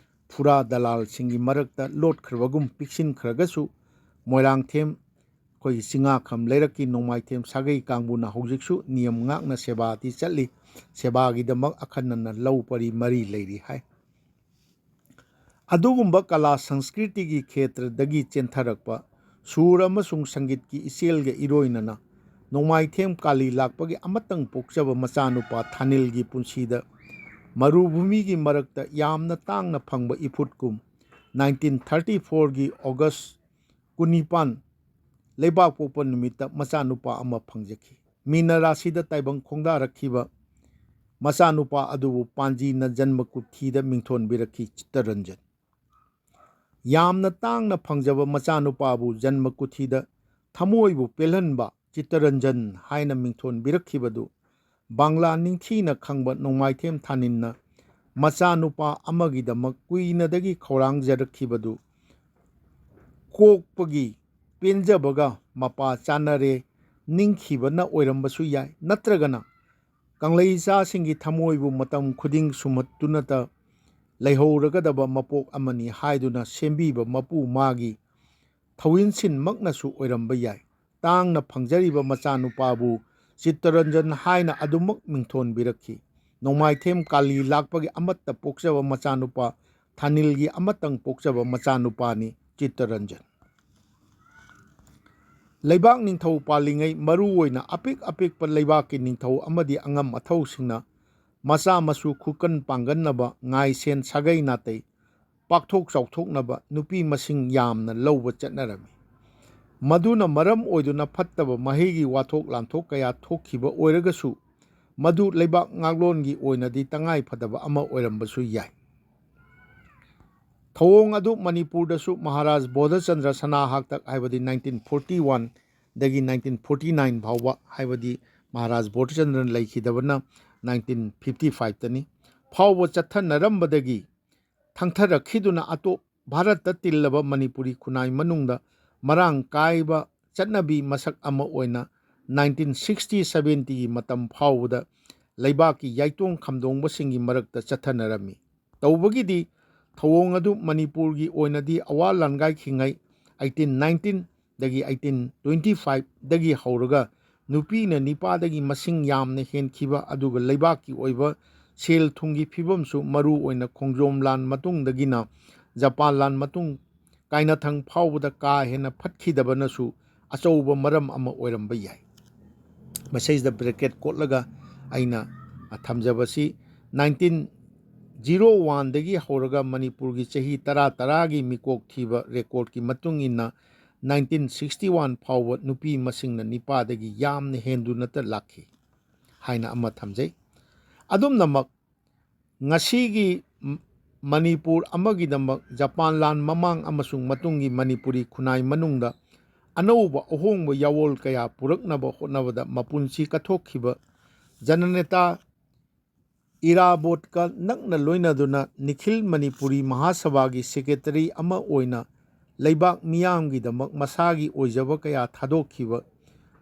ꯐꯨꯔꯥ ꯗꯂꯥꯜꯁꯤꯡꯒꯤ ꯃꯔꯛꯇ ꯂꯣꯠꯈ꯭ꯔꯕꯒꯨꯝ ꯄꯤꯛꯁꯤꯟꯈ꯭ꯔꯒꯁꯨ ꯃꯣꯏꯔꯥꯡꯊꯦꯝ ꯑꯩꯈꯣꯏꯒꯤ ꯆꯤꯉꯥꯈꯝ ꯂꯩꯔꯛꯀꯤ ꯅꯣꯡꯃꯥꯏꯊꯦꯝ ꯁꯥꯒꯩ ꯀꯥꯡꯕꯨꯅ ꯍꯧꯖꯤꯛꯁꯨ ꯅꯤꯌꯝ ꯉꯥꯛꯅ ꯁꯦꯕꯥꯗꯤ ꯆꯠꯂꯤ꯫ ꯁꯦꯕꯥꯒꯤꯗꯃꯛ ꯑꯈꯟꯅꯅ ꯂꯧ ꯄꯔꯤ ꯃꯔꯤ ꯂꯩꯔꯤ ꯍꯥꯏ꯫ ꯑꯗꯨꯒꯨꯝꯕ ꯀꯂꯥ ꯁꯪꯁꯀ꯭ꯔꯤꯇꯤꯒꯤ ꯈꯦꯇ꯭ꯔꯗꯒꯤ ꯆꯦꯟꯊꯔꯛꯄ ꯁꯨꯔ ꯑꯃꯁꯨꯡ ꯁꯪꯒꯤꯠꯀꯤ ꯏꯆꯦꯜꯒ ꯏꯔꯣꯏꯅꯅ ꯅꯣꯡꯃꯥꯏꯊꯦꯝ ꯀꯥꯂꯤ ꯂꯥꯛꯄꯒꯤ ꯑꯃꯇꯪ ꯄꯣꯛꯆꯕ ꯃꯆꯥꯅꯨꯄꯥ ꯊꯥꯅꯤꯜꯒꯤ ꯄꯨꯟꯁꯤꯗ ꯃꯔꯨꯚꯨꯃꯤꯒꯤ ꯃꯔꯛꯇ ꯌꯥꯝꯅ ꯇꯥꯡꯅ ꯐꯪꯕ ꯏꯐꯨꯠꯀꯨꯝ 1934ꯒꯤ ꯑꯣꯒꯁ 19 ꯂꯩꯕꯥꯛ ꯄꯣꯛꯄ ꯅꯨꯃꯤꯠꯇ ꯃꯆꯥꯅꯨꯄꯥ ꯑꯃ ꯐꯪꯖꯈꯤ꯫ ꯃꯤꯅ ꯔꯥꯁꯤꯗ ꯇꯥꯏꯕꯪ ꯈꯣꯡꯗꯥꯔꯛꯈꯤꯕ ꯃꯆꯥꯅꯨꯄꯥ ꯑꯗꯨꯕꯨ ꯄꯥꯟꯖꯤꯅ ꯖꯟꯃꯀꯨꯊꯤꯗ ꯃꯤꯡꯊꯣꯟꯕꯤꯔꯛꯈꯤ ꯆꯤꯠꯇꯔꯟꯖꯟ꯫ ꯌꯥꯝꯅ ꯇꯥꯡꯅ ꯐꯪꯖꯕ ꯃꯆꯥꯅꯨꯄꯥꯕꯨ ꯖꯟꯃꯀꯨꯊꯤꯗ ꯊꯃꯣꯏꯕꯨ ꯄꯦꯜꯍꯟꯕ ꯆꯤꯠꯇꯔꯟꯖꯟ ꯍꯥꯏꯅ ꯃꯤꯡꯊꯣꯟꯕꯤꯔꯛꯈꯤꯕꯗꯨ ꯕꯥꯡꯂꯥ ꯅꯤꯡꯊꯤꯅ ꯈꯪꯕ ꯅꯣꯡꯃꯥꯏꯊꯦꯝ ꯊꯥꯅꯤꯜꯅ ꯃꯆꯥꯅꯨꯄꯥ ꯑꯃꯒꯤꯗꯃꯛ ꯀꯨꯏꯅꯗꯒꯤ ꯈꯧꯔꯥꯡꯖꯔꯛꯈꯤꯕꯗꯨ ꯀꯣꯛꯄꯒꯤ ꯄꯦꯟꯖꯕꯒ ꯃꯄꯥ ꯆꯥꯟꯅꯔꯦ ꯅꯤꯡꯈꯤꯕꯅ ꯑꯣꯏꯔꯝꯕꯁꯨ ꯌꯥꯏ, ꯅꯠꯇ꯭ꯔꯒꯅ ꯀꯪꯂꯩꯆꯥꯁꯤꯡꯒꯤ ꯊꯃꯣꯏꯕꯨ ꯃꯇꯝ ꯈꯨꯗꯤꯡ ꯁꯨꯝꯍꯠꯇꯨꯅꯇ ꯂꯩꯍꯧꯔꯒꯗꯕ ꯃꯄꯣꯛ ꯑꯃꯅꯤ ꯍꯥꯏꯗꯨꯅ ꯁꯦꯝꯕꯤꯕ ꯃꯄꯨ ꯃꯥꯒꯤ ꯊꯧꯏꯟꯁꯤꯟꯃꯛꯅꯁꯨ ꯑꯣꯏꯔꯝꯕ ꯌꯥꯏ꯫ ꯇꯥꯡꯅ ꯐꯪꯖꯔꯤꯕ ꯃꯆꯥꯅꯨꯄꯥꯕꯨ ꯆꯤꯠꯇꯔꯟꯖꯟ ꯍꯥꯏꯅ ꯑꯗꯨꯃꯛ ꯃꯤꯡꯊꯣꯟꯕꯤꯔꯛꯈꯤ꯫ ꯅꯣꯡꯃꯥꯏꯊꯦꯝ ꯀꯥꯂꯤ ꯂꯥꯛꯄꯒꯤ ꯑꯃꯠꯇ ꯄꯣꯛꯆꯕ ꯃꯆꯥꯅꯨꯄꯥ ꯊꯥꯅꯤꯜꯒꯤ ꯑꯃꯇꯪ ꯄꯣꯛꯆꯕ ꯃꯆꯥꯅꯨꯄꯥꯅꯤ ꯆꯤꯠꯇꯔꯟꯖꯟ꯫ ꯂꯩꯕꯥꯛ ꯅꯤꯡꯊꯧ ꯄꯥꯜꯂꯤꯉꯩ ꯃꯔꯨꯑꯣꯏꯅ ꯑꯄꯤꯛ ꯑꯄꯤꯛꯄ ꯂꯩꯕꯥꯛꯀꯤ ꯅꯤꯡꯊꯧ ꯑꯃꯗꯤ ꯑꯉꯝ ꯑꯊꯧꯁꯤꯡꯅ ꯃꯆꯥ ꯃꯁꯨ ꯈꯨꯀꯟ ꯄꯥꯡꯒꯟꯅꯕ ꯉꯥꯏꯁꯦꯟ ꯁꯥꯒꯩ ꯅꯥꯇꯩ ꯄꯥꯛꯊꯣꯛ ꯆꯥꯎꯊꯣꯛꯅꯕ ꯅꯨꯄꯤ ꯃꯁꯤꯡ ꯌꯥꯝꯅ ꯂꯧꯕ ꯆꯠꯅꯔꯝꯃꯤ꯫ ꯃꯗꯨꯅ ꯃꯔꯝ ꯑꯣꯏꯗꯨꯅ ꯐꯠꯇꯕ ꯃꯍꯩꯒꯤ ꯋꯥꯊꯣꯛ ꯂꯥꯟꯊꯣꯛ ꯀꯌꯥ ꯊꯣꯛꯈꯤꯕ ꯑꯣꯏꯔꯒꯁꯨ ꯃꯗꯨ ꯂꯩꯕꯥꯛ ꯉꯥꯛꯂꯣꯟꯒꯤ ꯑꯣꯏꯅꯗꯤ ꯇꯉꯥꯏ ꯐꯗꯕ ꯑꯃ ꯑꯣꯏꯔꯝꯕꯁꯨ ꯌꯥꯏ꯫ ꯊꯧꯑꯣꯡ ꯑꯗꯨ ꯃꯅꯤꯄꯨꯔꯗꯁꯨ ꯃꯍꯥꯔꯥꯖ ꯕꯣꯙꯆꯟꯗ꯭ꯔ ꯁꯅꯥꯍꯥꯛꯇꯛ ꯍꯥꯏꯕꯗꯤ 1941ꯗꯒꯤ 1949 ꯐꯥꯎꯕ ꯍꯥꯏꯕꯗꯤ ꯃꯍꯥꯔꯥꯖ ꯕꯣꯙꯆꯟꯗ꯭ꯔꯅ ꯂꯩꯈꯤꯗꯕꯅ 1955ꯇꯅꯤ ꯐꯥꯎꯕ ꯆꯠꯊꯅꯔꯝꯕꯗꯒꯤ ꯊꯪꯊꯔꯛꯈꯤꯗꯨꯅ ꯚꯥꯔꯠꯇ ꯇꯤꯜꯂꯕ ꯃꯅꯤꯄꯨꯔꯤ ꯈꯨꯟꯅꯥꯏ ꯃꯅꯨꯡꯗ ꯃꯔꯥꯡ ꯀꯥꯏꯕ ꯆꯠꯅꯕꯤ ꯃꯁꯛ ꯑꯃ ꯑꯣꯏꯅ 1960-70ꯒꯤ ꯃꯇꯝ ꯐꯥꯎꯕꯗ ꯂꯩꯕꯥꯛꯀꯤ ꯌꯥꯏꯇꯣꯡ ꯈꯝꯗꯣꯡꯕꯁꯤꯡꯒꯤ ꯃꯔꯛꯇ ꯆꯠꯊꯅꯔꯝꯃꯤ꯫ ꯇꯧꯕꯒꯤꯗꯤ ꯊꯧꯑꯣꯡ ꯑꯗꯨ ꯃꯅꯤꯄꯨꯔꯒꯤ ꯑꯣꯏꯅꯗꯤ ꯑꯋꯥ ꯂꯥꯟꯒꯥꯏꯈꯤꯉꯩ 1819ꯗꯒꯤ 1825ꯗꯒꯤ ꯍꯧꯔꯒ ꯅꯨꯄꯤꯅ ꯅꯤꯄꯥꯗꯒꯤ ꯃꯁꯤꯡ ꯌꯥꯝꯅ ꯍꯦꯟꯈꯤꯕ ꯑꯗꯨꯒ ꯂꯩꯕꯥꯛꯀꯤ ꯑꯣꯏꯕ ꯁꯦꯜ ꯊꯨꯝꯒꯤ ꯐꯤꯕꯝꯁꯨ ꯃꯔꯨ ꯑꯣꯏꯅ ꯈꯣꯡꯖꯣꯝ ꯂꯥꯟ ꯃꯇꯨꯡꯗꯒꯤꯅ ꯖꯄꯥꯟ ꯂꯥꯟ ꯃꯇꯨꯡ ꯀꯥꯏꯅꯊꯪ ꯐꯥꯎꯕꯗ ꯀꯥ ꯍꯦꯟꯅ ꯐꯠꯈꯤꯗꯕꯅꯁꯨ ꯑꯆꯧꯕ ꯃꯔꯝ ꯑꯃ ꯑꯣꯏꯔꯝꯕ ꯌꯥꯏ꯫ ꯃꯁꯤꯗ ꯕ꯭ꯔꯦꯀꯦꯠ ꯀꯣꯠꯂꯒ ꯑꯩꯅ ꯊꯝꯖꯕꯁꯤ 1901ꯗꯒꯤ ꯍꯧꯔꯒ ꯃꯅꯤꯄꯨꯔꯒꯤ ꯆꯍꯤ 10-10ꯒꯤ ꯃꯤꯀꯣꯛ ꯊꯤꯕ ꯔꯦꯀꯣꯔꯠꯀꯤ ꯃꯇꯨꯡ ꯏꯟꯅ 1961 ꯐꯥꯎꯕ ꯅꯨꯄꯤ ꯃꯁꯤꯡꯅ ꯅꯤꯄꯥꯗꯒꯤ ꯌꯥꯝꯅ ꯍꯦꯟꯗꯨꯅꯇ ꯂꯥꯛꯈꯤ ꯍꯥꯏꯅ ꯑꯃ ꯊꯝꯖꯩ꯫ ꯑꯗꯨꯝꯅꯃꯛ ꯉꯁꯤꯒꯤ ꯃꯅꯤꯄꯨꯔ ꯑꯃꯒꯤꯗꯃꯛ ꯖꯄꯥꯟ ꯂꯥꯟ ꯃꯃꯥꯡ ꯑꯃꯁꯨꯡ ꯃꯇꯨꯡꯒꯤ ꯃꯅꯤꯄꯨꯔꯤ ꯈꯨꯟꯅꯥꯏ ꯃꯅꯨꯡꯗ ꯑꯅꯧꯕ ꯑꯍꯣꯡꯕ ꯌꯥꯋꯣꯜ ꯀꯌꯥ ꯄꯨꯔꯛꯅꯕ ꯍꯣꯠꯅꯕꯗ ꯃꯄꯨꯟꯁꯤ ꯀꯠꯊꯣꯛꯈꯤꯕ ꯖꯅꯅꯦꯇꯥ ꯏꯔꯥꯕꯣꯠꯀ ꯅꯛꯅ ꯂꯣꯏꯅꯗꯨꯅ ꯅꯤꯈꯤꯜ ꯃꯅꯤꯄꯨꯔꯤ ꯃꯍꯥꯁꯚꯥꯒꯤ ꯁꯦꯀ꯭ꯔꯦꯇꯔꯤ ꯑꯃ ꯑꯣꯏꯅ ꯂꯩꯕꯥꯛ ꯃꯤꯌꯥꯝꯒꯤꯗꯃꯛ ꯃꯁꯥꯒꯤ ꯑꯣꯏꯖꯕ ꯀꯌꯥ ꯊꯥꯗꯣꯛꯈꯤꯕ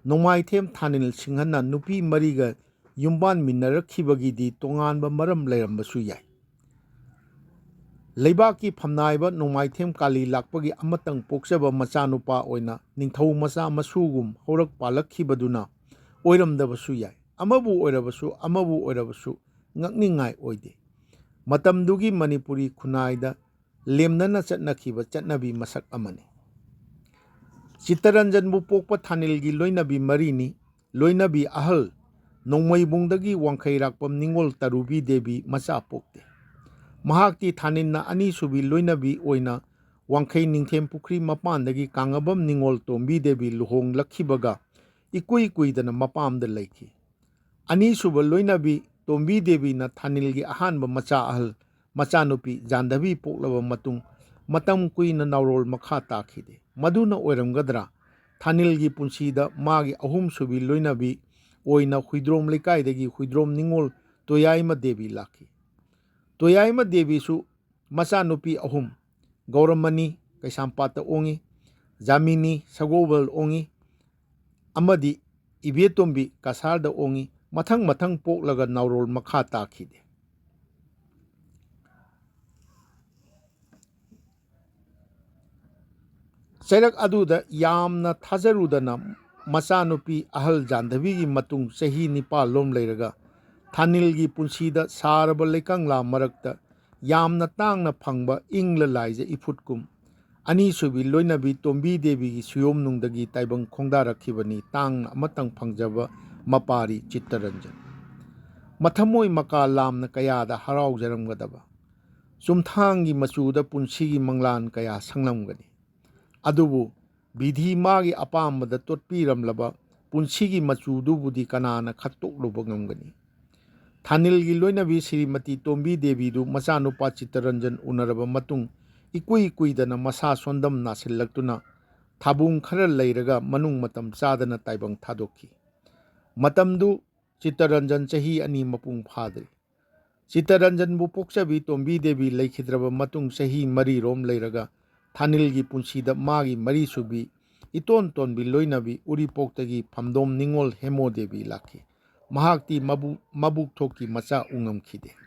ꯅꯣꯡꯃꯥꯏꯊꯦꯝ ꯊꯥꯅꯤꯜ ꯁꯤꯡꯍꯟꯅ ꯅꯨꯄꯤ ꯃꯔꯤꯒ ꯌꯨꯝꯕꯥꯟꯃꯤꯟꯅꯔꯛꯈꯤꯕꯒꯤꯗꯤ ꯇꯣꯉꯥꯟꯕ ꯃꯔꯝ ꯂꯩꯔꯝꯕꯁꯨ ꯌꯥꯏ꯫ ꯂꯩꯕꯥꯛꯀꯤ ꯐꯝꯅꯥꯏꯕ ꯅꯣꯡꯃꯥꯏꯊꯦꯝ ꯀꯥꯂꯤ ꯂꯥꯛꯄꯒꯤ ꯑꯃꯇꯪ ꯄꯣꯛꯆꯕ ꯃꯆꯥꯅꯨꯄꯥ ꯑꯣꯏꯅ ꯅꯤꯡꯊꯧ ꯃꯆꯥ ꯃꯁꯨꯒꯨꯝ ꯍꯧꯔꯛ ꯄꯥꯜꯂꯛꯈꯤꯕꯗꯨꯅ ꯑꯣꯏꯔꯝꯗꯕꯁꯨ ꯌꯥꯏ꯫ ꯑꯃꯕꯨ ꯑꯣꯏꯔꯕꯁꯨ ꯉꯛꯅꯤꯡꯉꯥꯏ ꯑꯣꯏꯗꯦ꯫ ꯃꯇꯝꯗꯨꯒꯤ ꯃꯅꯤꯄꯨꯔꯤ ꯈꯨꯟꯅꯥꯏꯗ ꯂꯦꯝꯅꯅ ꯆꯠꯅꯈꯤꯕ ꯆꯠꯅꯕꯤ ꯃꯁꯛ ꯑꯃꯅꯤ꯫ ꯆꯤꯠꯇꯔꯟꯖꯟꯕꯨ ꯄꯣꯛꯄ ꯊꯥꯅꯤꯜꯒꯤ ꯂꯣꯏꯅꯕꯤ ꯃꯔꯤꯅꯤ꯫ ꯂꯣꯏꯅꯕꯤ ꯑꯍꯜ ꯅꯣꯡꯃꯩꯕꯨꯡꯗꯒꯤ ꯋꯥꯡꯈꯩꯔꯥꯛꯄꯝ ꯅꯤꯡꯉꯣꯜ ꯇꯔꯨꯕꯤ ꯗꯦꯕꯤ ꯃꯆꯥ ꯄꯣꯛꯇꯦ꯫ ꯃꯍꯥꯛꯇꯤ ꯊꯥꯅꯤꯜꯅ ꯑꯅꯤꯁꯨꯕꯤ ꯂꯣꯏꯅꯕꯤ ꯑꯣꯏꯅ ꯋꯥꯡꯈꯩ ꯅꯤꯡꯊꯦꯝ ꯄꯨꯈ꯭ꯔꯤ ꯃꯄꯥꯟꯗꯒꯤ ꯀꯥꯡꯉꯕꯝ ꯅꯤꯡꯉꯣꯜ ꯇꯣꯝꯕꯤ ꯗꯦꯕꯤ ꯂꯨꯍꯣꯡꯂꯛꯈꯤꯕꯒ ꯏꯀꯨꯏ ꯀꯨꯏꯗꯅ ꯃꯄꯥꯝꯗ ꯂꯩꯈꯤ꯫ ꯑꯅꯤꯁꯨꯕ ꯂꯣꯏꯅꯕꯤ ꯇꯣꯝꯕꯤ ꯗꯦꯕꯤꯅ ꯊꯥꯅꯤꯜꯒꯤ ꯑꯍꯥꯟꯕ ꯃꯆꯥꯅꯨꯄꯤ ꯖꯥꯟꯙꯕꯤ ꯄꯣꯛꯂꯕ ꯃꯇꯨꯡ ꯃꯇꯝ ꯀꯨꯏꯅ ꯅꯥꯎꯔꯣꯜ ꯃꯈꯥ ꯇꯥꯈꯤꯗꯦ꯫ ꯃꯗꯨꯅ ꯑꯣꯏꯔꯝꯒꯗ꯭ꯔꯥ ꯊꯥꯅꯤꯜꯒꯤ ꯄꯨꯟꯁꯤꯗ ꯃꯥꯒꯤ ꯑꯍꯨꯝꯁꯨꯕꯤ ꯂꯣꯏꯅꯕꯤ ꯑꯣꯏꯅ ꯍꯨꯏꯗ꯭ꯔꯣꯝ ꯂꯩꯀꯥꯏꯗꯒꯤ ꯍꯨꯏꯗ꯭ꯔꯣꯝ ꯅꯤꯡꯉꯣꯜ ꯇꯣꯌꯥꯏꯃ ꯗꯦꯕꯤ ꯂꯥꯛꯈꯤ꯫ ꯇꯣꯌꯥꯏꯃ ꯗꯦꯕꯤꯁꯨ ꯃꯆꯥꯅꯨꯄꯤ ꯑꯍꯨꯝ ꯒꯧꯔꯃꯅꯤ ꯀꯩꯁꯥꯝꯄꯥꯠꯇ ꯑꯣꯡꯉꯤ, ꯖꯥꯃꯤꯅꯤ ꯁꯒꯣꯜꯕꯜ ꯑꯣꯡꯉꯤ ꯑꯃꯗꯤ ꯏꯕꯦꯇꯣꯝꯕꯤ ꯀꯁꯥꯔꯗ ꯑꯣꯡꯉꯤ꯫ ꯃꯊꯪ ꯃꯊꯪ ꯄꯣꯛꯂꯒ ꯅꯥꯎꯔꯣꯜ ꯃꯈꯥ ꯇꯥꯈꯤꯗꯦ꯫ ꯆꯩꯔꯛ ꯑꯗꯨꯗ ꯌꯥꯝꯅ ꯊꯥꯖꯔꯨꯗꯅ ꯃꯆꯥꯅꯨꯄꯤ ꯑꯍꯜ ꯖꯥꯟꯙꯕꯤꯒꯤ ꯃꯇꯨꯡ ꯆꯍꯤ 9 ꯂꯩꯔꯒ ꯊꯥꯅꯤꯜꯒꯤ ꯄꯨꯟꯁꯤꯗ ꯁꯥꯔꯕ ꯂꯩꯀꯪꯂꯥ ꯃꯔꯛꯇ ꯌꯥꯝꯅ ꯇꯥꯡꯅ ꯐꯪꯕ ꯏꯪꯂ ꯂꯥꯏꯖ ꯏꯐꯨꯠꯀꯨꯝ ꯑꯅꯤꯁꯨꯕꯤ ꯂꯣꯏꯅꯕꯤ ꯇꯣꯝꯕꯤ ꯗꯦꯕꯤꯒꯤ ꯁꯨꯌꯣꯝꯅꯨꯡꯗꯒꯤ ꯇꯥꯏꯕꯪ ꯈꯣꯡꯗꯥꯔꯛꯈꯤꯕꯅꯤ ꯇꯥꯡꯅ ꯑꯃꯇꯪ ꯐꯪꯖꯕ ꯃꯄꯥꯔꯤ ꯆꯤꯠꯇꯔꯟꯖꯟ ꯃꯊꯃꯣꯏ ꯃꯀꯥ ꯂꯥꯝꯅ ꯀꯌꯥꯗ ꯍꯔꯥꯎꯖꯔꯝꯒꯗꯕ ꯆꯨꯝꯊꯥꯡꯒꯤ ꯃꯆꯨꯗ ꯄꯨꯟꯁꯤꯒꯤ ꯃꯪꯂꯥꯟ ꯀꯌꯥ ꯁꯪꯂꯝꯒꯅꯤ ꯑꯗꯨꯕꯨ ꯕꯤꯙꯤ ꯃꯥꯒꯤ ꯑꯄꯥꯝꯕꯗ ꯇꯣꯠꯄꯤꯔꯝꯂꯕ ꯄꯨꯟꯁꯤꯒꯤ ꯃꯆꯨꯗꯨꯕꯨꯗꯤ ꯀꯅꯥꯅ ꯈꯠꯇꯣꯛꯂꯨꯕ ꯉꯝꯒꯅꯤ ꯊꯥꯅꯤꯜꯒꯤ ꯂꯣꯏꯅꯕꯤ ꯁ꯭ꯔꯤꯃꯇꯤ ꯇꯣꯝꯕꯤ ꯗꯦꯕꯤꯗꯨ ꯃꯆꯥꯅꯨꯄꯥ ꯆꯤꯠꯇꯔꯟꯖꯟ ꯎꯅꯔꯕ ꯃꯇꯨꯡ ꯏꯀꯨꯏ ꯀꯨꯏꯗꯅ ꯃꯁꯥ ꯁꯣꯟꯗꯝ ꯅꯥꯁꯤꯜꯂꯛꯇꯨꯅ ꯊꯥꯕꯨꯡ ꯈꯔ ꯂꯩꯔꯒ ꯃꯅꯨꯡ ꯃꯇꯝ ꯆꯥꯗꯅ ꯇꯥꯏꯕꯪ ꯊꯥꯗꯣꯛꯈꯤ ꯃꯇꯝꯗꯨ ꯆꯤꯠꯇꯔꯟꯖꯟ ꯆꯍꯤ 2 ꯃꯄꯨꯡ ꯐꯥꯗ꯭ꯔꯤ ꯆꯤꯠꯇꯔꯟꯖꯟꯕꯨ ꯄꯣꯛꯆꯕꯤ ꯇꯣꯝꯕꯤ ꯗꯦꯕꯤ ꯂꯩꯈꯤꯗ꯭ꯔꯕ ꯃꯇꯨꯡ ꯆꯍꯤ 4 ꯂꯩꯔꯒ ꯊꯥꯅꯤꯜꯒꯤ ꯄꯨꯟꯁꯤꯗ ꯃꯥꯒꯤ ꯃꯔꯤꯁꯨꯕꯤ ꯏꯇꯣꯟ ꯇꯣꯟꯕꯤ ꯂꯣꯏꯅꯕꯤ ꯎꯔꯤꯄꯣꯛꯇꯒꯤ ꯐꯝꯗꯣꯝ ꯅꯤꯡꯉꯣꯜ ꯍꯦꯃꯣ ꯗꯦꯕꯤ ꯂꯥꯛꯈꯤ ꯃꯍꯥꯛꯇꯤ ꯃꯕꯨꯛ ꯊꯣꯛꯀꯤ ꯃꯆꯥ ꯎꯉꯝꯈꯤꯗꯦ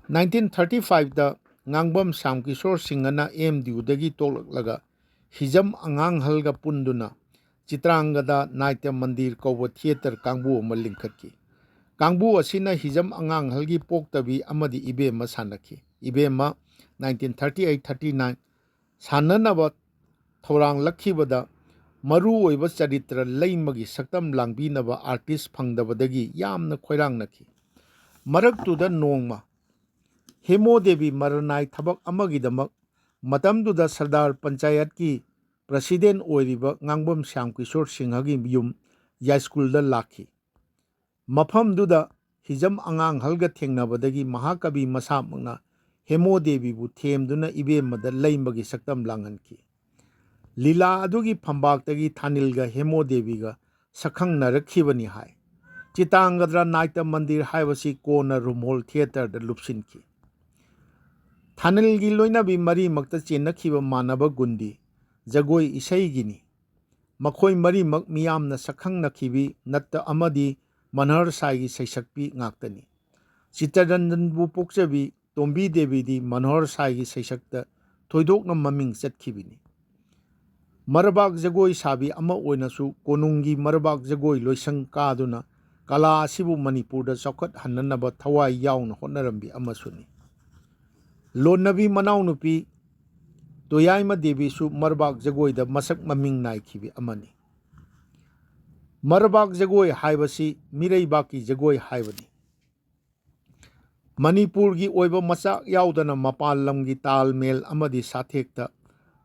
1935ꯗ ꯉꯥꯡꯕꯝ ꯁ꯭ꯌꯥꯝꯀꯤꯁꯣꯔ ꯁꯤꯡꯍꯅ MDUꯗꯒꯤ ꯇꯣꯛꯂꯛꯂꯒ ꯍꯤꯖꯝ ꯑꯉꯥꯡꯍꯜꯒ ꯄꯨꯟꯗꯨꯅ ꯆꯤꯇ꯭ꯔꯥꯡꯒꯗ ꯅꯥꯇ꯭ꯌ ꯃꯟꯗꯤꯔ ꯀꯧꯕ ꯊꯤꯌꯦꯇꯔ ꯀꯥꯡꯕꯨ ꯑꯃ ꯂꯤꯡꯈꯠꯈꯤ ꯀꯥꯡꯕꯨ ꯑꯁꯤꯅ ꯍꯤꯖꯝ ꯑꯉꯥꯡꯍꯜꯒꯤ ꯄꯣꯛꯇꯕꯤ ꯑꯃꯗꯤ ꯏꯕꯦꯝꯃ ꯁꯥꯟꯅꯈꯤ ꯏꯕꯦꯝꯃ 1938-39 ꯁꯥꯟꯅꯅꯕ ꯊꯧꯔꯥꯡꯂꯛꯈꯤꯕꯗ ꯃꯔꯨꯑꯣꯏꯕ ꯆꯔꯤꯇ꯭ꯔ ꯂꯩꯃꯒꯤ ꯁꯛꯇꯝ ꯂꯥꯡꯕꯤꯅꯕ ꯑꯥꯔꯇꯤꯁ ꯐꯪꯗꯕꯗꯒꯤ ꯌꯥꯝꯅ ꯈꯣꯏꯔꯥꯡꯅꯈꯤ ꯃꯔꯛꯇꯨꯗ ꯅꯣꯡꯃ ꯍꯦꯃꯣ ꯗꯦꯕꯤ ꯃꯔꯅꯥꯏ ꯊꯕꯛ ꯑꯃꯒꯤꯗꯃꯛ ꯃꯇꯝꯗꯨꯗ ꯁꯔꯗꯥꯔ ꯄꯟꯆꯥꯌꯠꯀꯤ ꯄ꯭ꯔꯁꯤꯗꯦꯟ ꯑꯣꯏꯔꯤꯕ ꯉꯥꯡꯕꯝ ꯁ꯭ꯌꯥꯝꯀꯤꯁꯣꯔ ꯁꯤꯡꯍꯒꯤ ꯌꯨꯝ ꯌꯥꯏꯁ꯭ꯀꯨꯜꯗ ꯂꯥꯛꯈꯤ ꯃꯐꯝꯗꯨꯗ ꯍꯤꯖꯝ ꯑꯉꯥꯡꯍꯜꯒ ꯊꯦꯡꯅꯕꯗꯒꯤ ꯃꯍꯥꯀꯕꯤ ꯃꯁꯥꯃꯛꯅ ꯍꯦꯃꯣ ꯗꯦꯕꯤꯕꯨ ꯊꯦꯝꯗꯨꯅ ꯏꯕꯦꯝꯃꯗ ꯂꯩꯃꯒꯤ ꯁꯛꯇꯝ ꯂꯥꯡꯍꯟꯈꯤ ꯂꯤꯂꯥ ꯑꯗꯨꯒꯤ ꯐꯝꯕꯥꯛꯇꯒꯤ ꯊꯥꯅꯤꯜꯒ ꯍꯦꯃꯣ ꯗꯦꯕꯤꯒ ꯁꯛꯈꯪꯅꯔꯛꯈꯤꯕꯅꯤ ꯍꯥꯏ ꯆꯤꯇꯥꯡꯒꯗ꯭ꯔ ꯅꯥꯇ꯭ꯌ ꯃꯟꯗꯤꯔ ꯍꯥꯏꯕꯁꯤ ꯀꯣꯟꯅ ꯔꯨꯝꯍꯣꯜ ꯊꯤꯌꯦꯇꯔꯗ ꯂꯨꯞꯁꯤꯟꯈꯤ ꯊꯥꯅꯤꯜꯒꯤ ꯂꯣꯏꯅꯕꯤ ꯃꯔꯤꯃꯛꯇ ꯆꯦꯟꯅꯈꯤꯕ ꯃꯥꯟꯅꯕ ꯒꯨꯟꯗꯤ ꯖꯒꯣꯏ ꯏꯁꯩꯒꯤꯅꯤ ꯃꯈꯣꯏ ꯃꯔꯤꯃꯛ ꯃꯤꯌꯥꯝꯅ ꯁꯛꯈꯪꯅꯈꯤꯕꯤ ꯅꯠꯇ ꯑꯃꯗꯤ ꯃꯟꯍꯔ ꯁꯥꯏꯒꯤ ꯁꯩꯁꯛꯄꯤ ꯉꯥꯛꯇꯅꯤ ꯆꯤꯠꯇꯔꯟꯖꯟꯕꯨ ꯄꯣꯛꯆꯕꯤ ꯇꯣꯝꯕꯤ ꯗꯦꯕꯤꯗꯤ ꯃꯟꯍꯔ ꯁꯥꯏꯒꯤ ꯁꯩꯁꯛꯇ ꯊꯣꯏꯗꯣꯛꯅ ꯃꯃꯤꯡ ꯆꯠꯈꯤꯕꯅꯤ ꯃꯔꯕꯥꯛ ꯖꯒꯣꯏ ꯁꯥꯕꯤ ꯑꯃ ꯑꯣꯏꯅꯁꯨ ꯀꯣꯅꯨꯡꯒꯤ ꯃꯔꯕꯥꯛ ꯖꯒꯣꯏ ꯂꯣꯏꯁꯪ ꯀꯥꯗꯨꯅ ꯀꯂꯥ ꯑꯁꯤꯕꯨ ꯃꯅꯤꯄꯨꯔꯗ ꯆꯥꯎꯈꯠꯍꯟꯅꯅꯕ ꯊꯋꯥꯏ ꯌꯥꯎꯅ ꯍꯣꯠꯅꯔꯝꯕꯤ ꯑꯃꯁꯨꯅꯤ ꯂꯣꯟꯅꯕꯤ ꯃꯅꯥꯎꯅꯨꯄꯤ ꯇꯣꯌꯥꯏꯃ ꯗꯦꯕꯤꯁꯨ ꯃꯔꯕꯥꯛ ꯖꯒꯣꯏꯗ ꯃꯁꯛ ꯃꯃꯤꯡ ꯅꯥꯏꯈꯤꯕꯤ ꯑꯃꯅꯤ ꯃꯔꯕꯥꯛ ꯖꯒꯣꯏ ꯍꯥꯏꯕꯁꯤ ꯃꯤꯔꯩꯕꯥꯛꯀꯤ ꯖꯒꯣꯏ ꯍꯥꯏꯕꯅꯤ ꯃꯅꯤꯄꯨꯔꯒꯤ ꯑꯣꯏꯕ ꯃꯆꯥꯛ ꯌꯥꯎꯗꯅ ꯃꯄꯥꯟ ꯂꯝꯒꯤ ꯇꯥꯜ ꯃꯦꯜ ꯑꯃꯗꯤ ꯁꯥꯊꯦꯛꯇ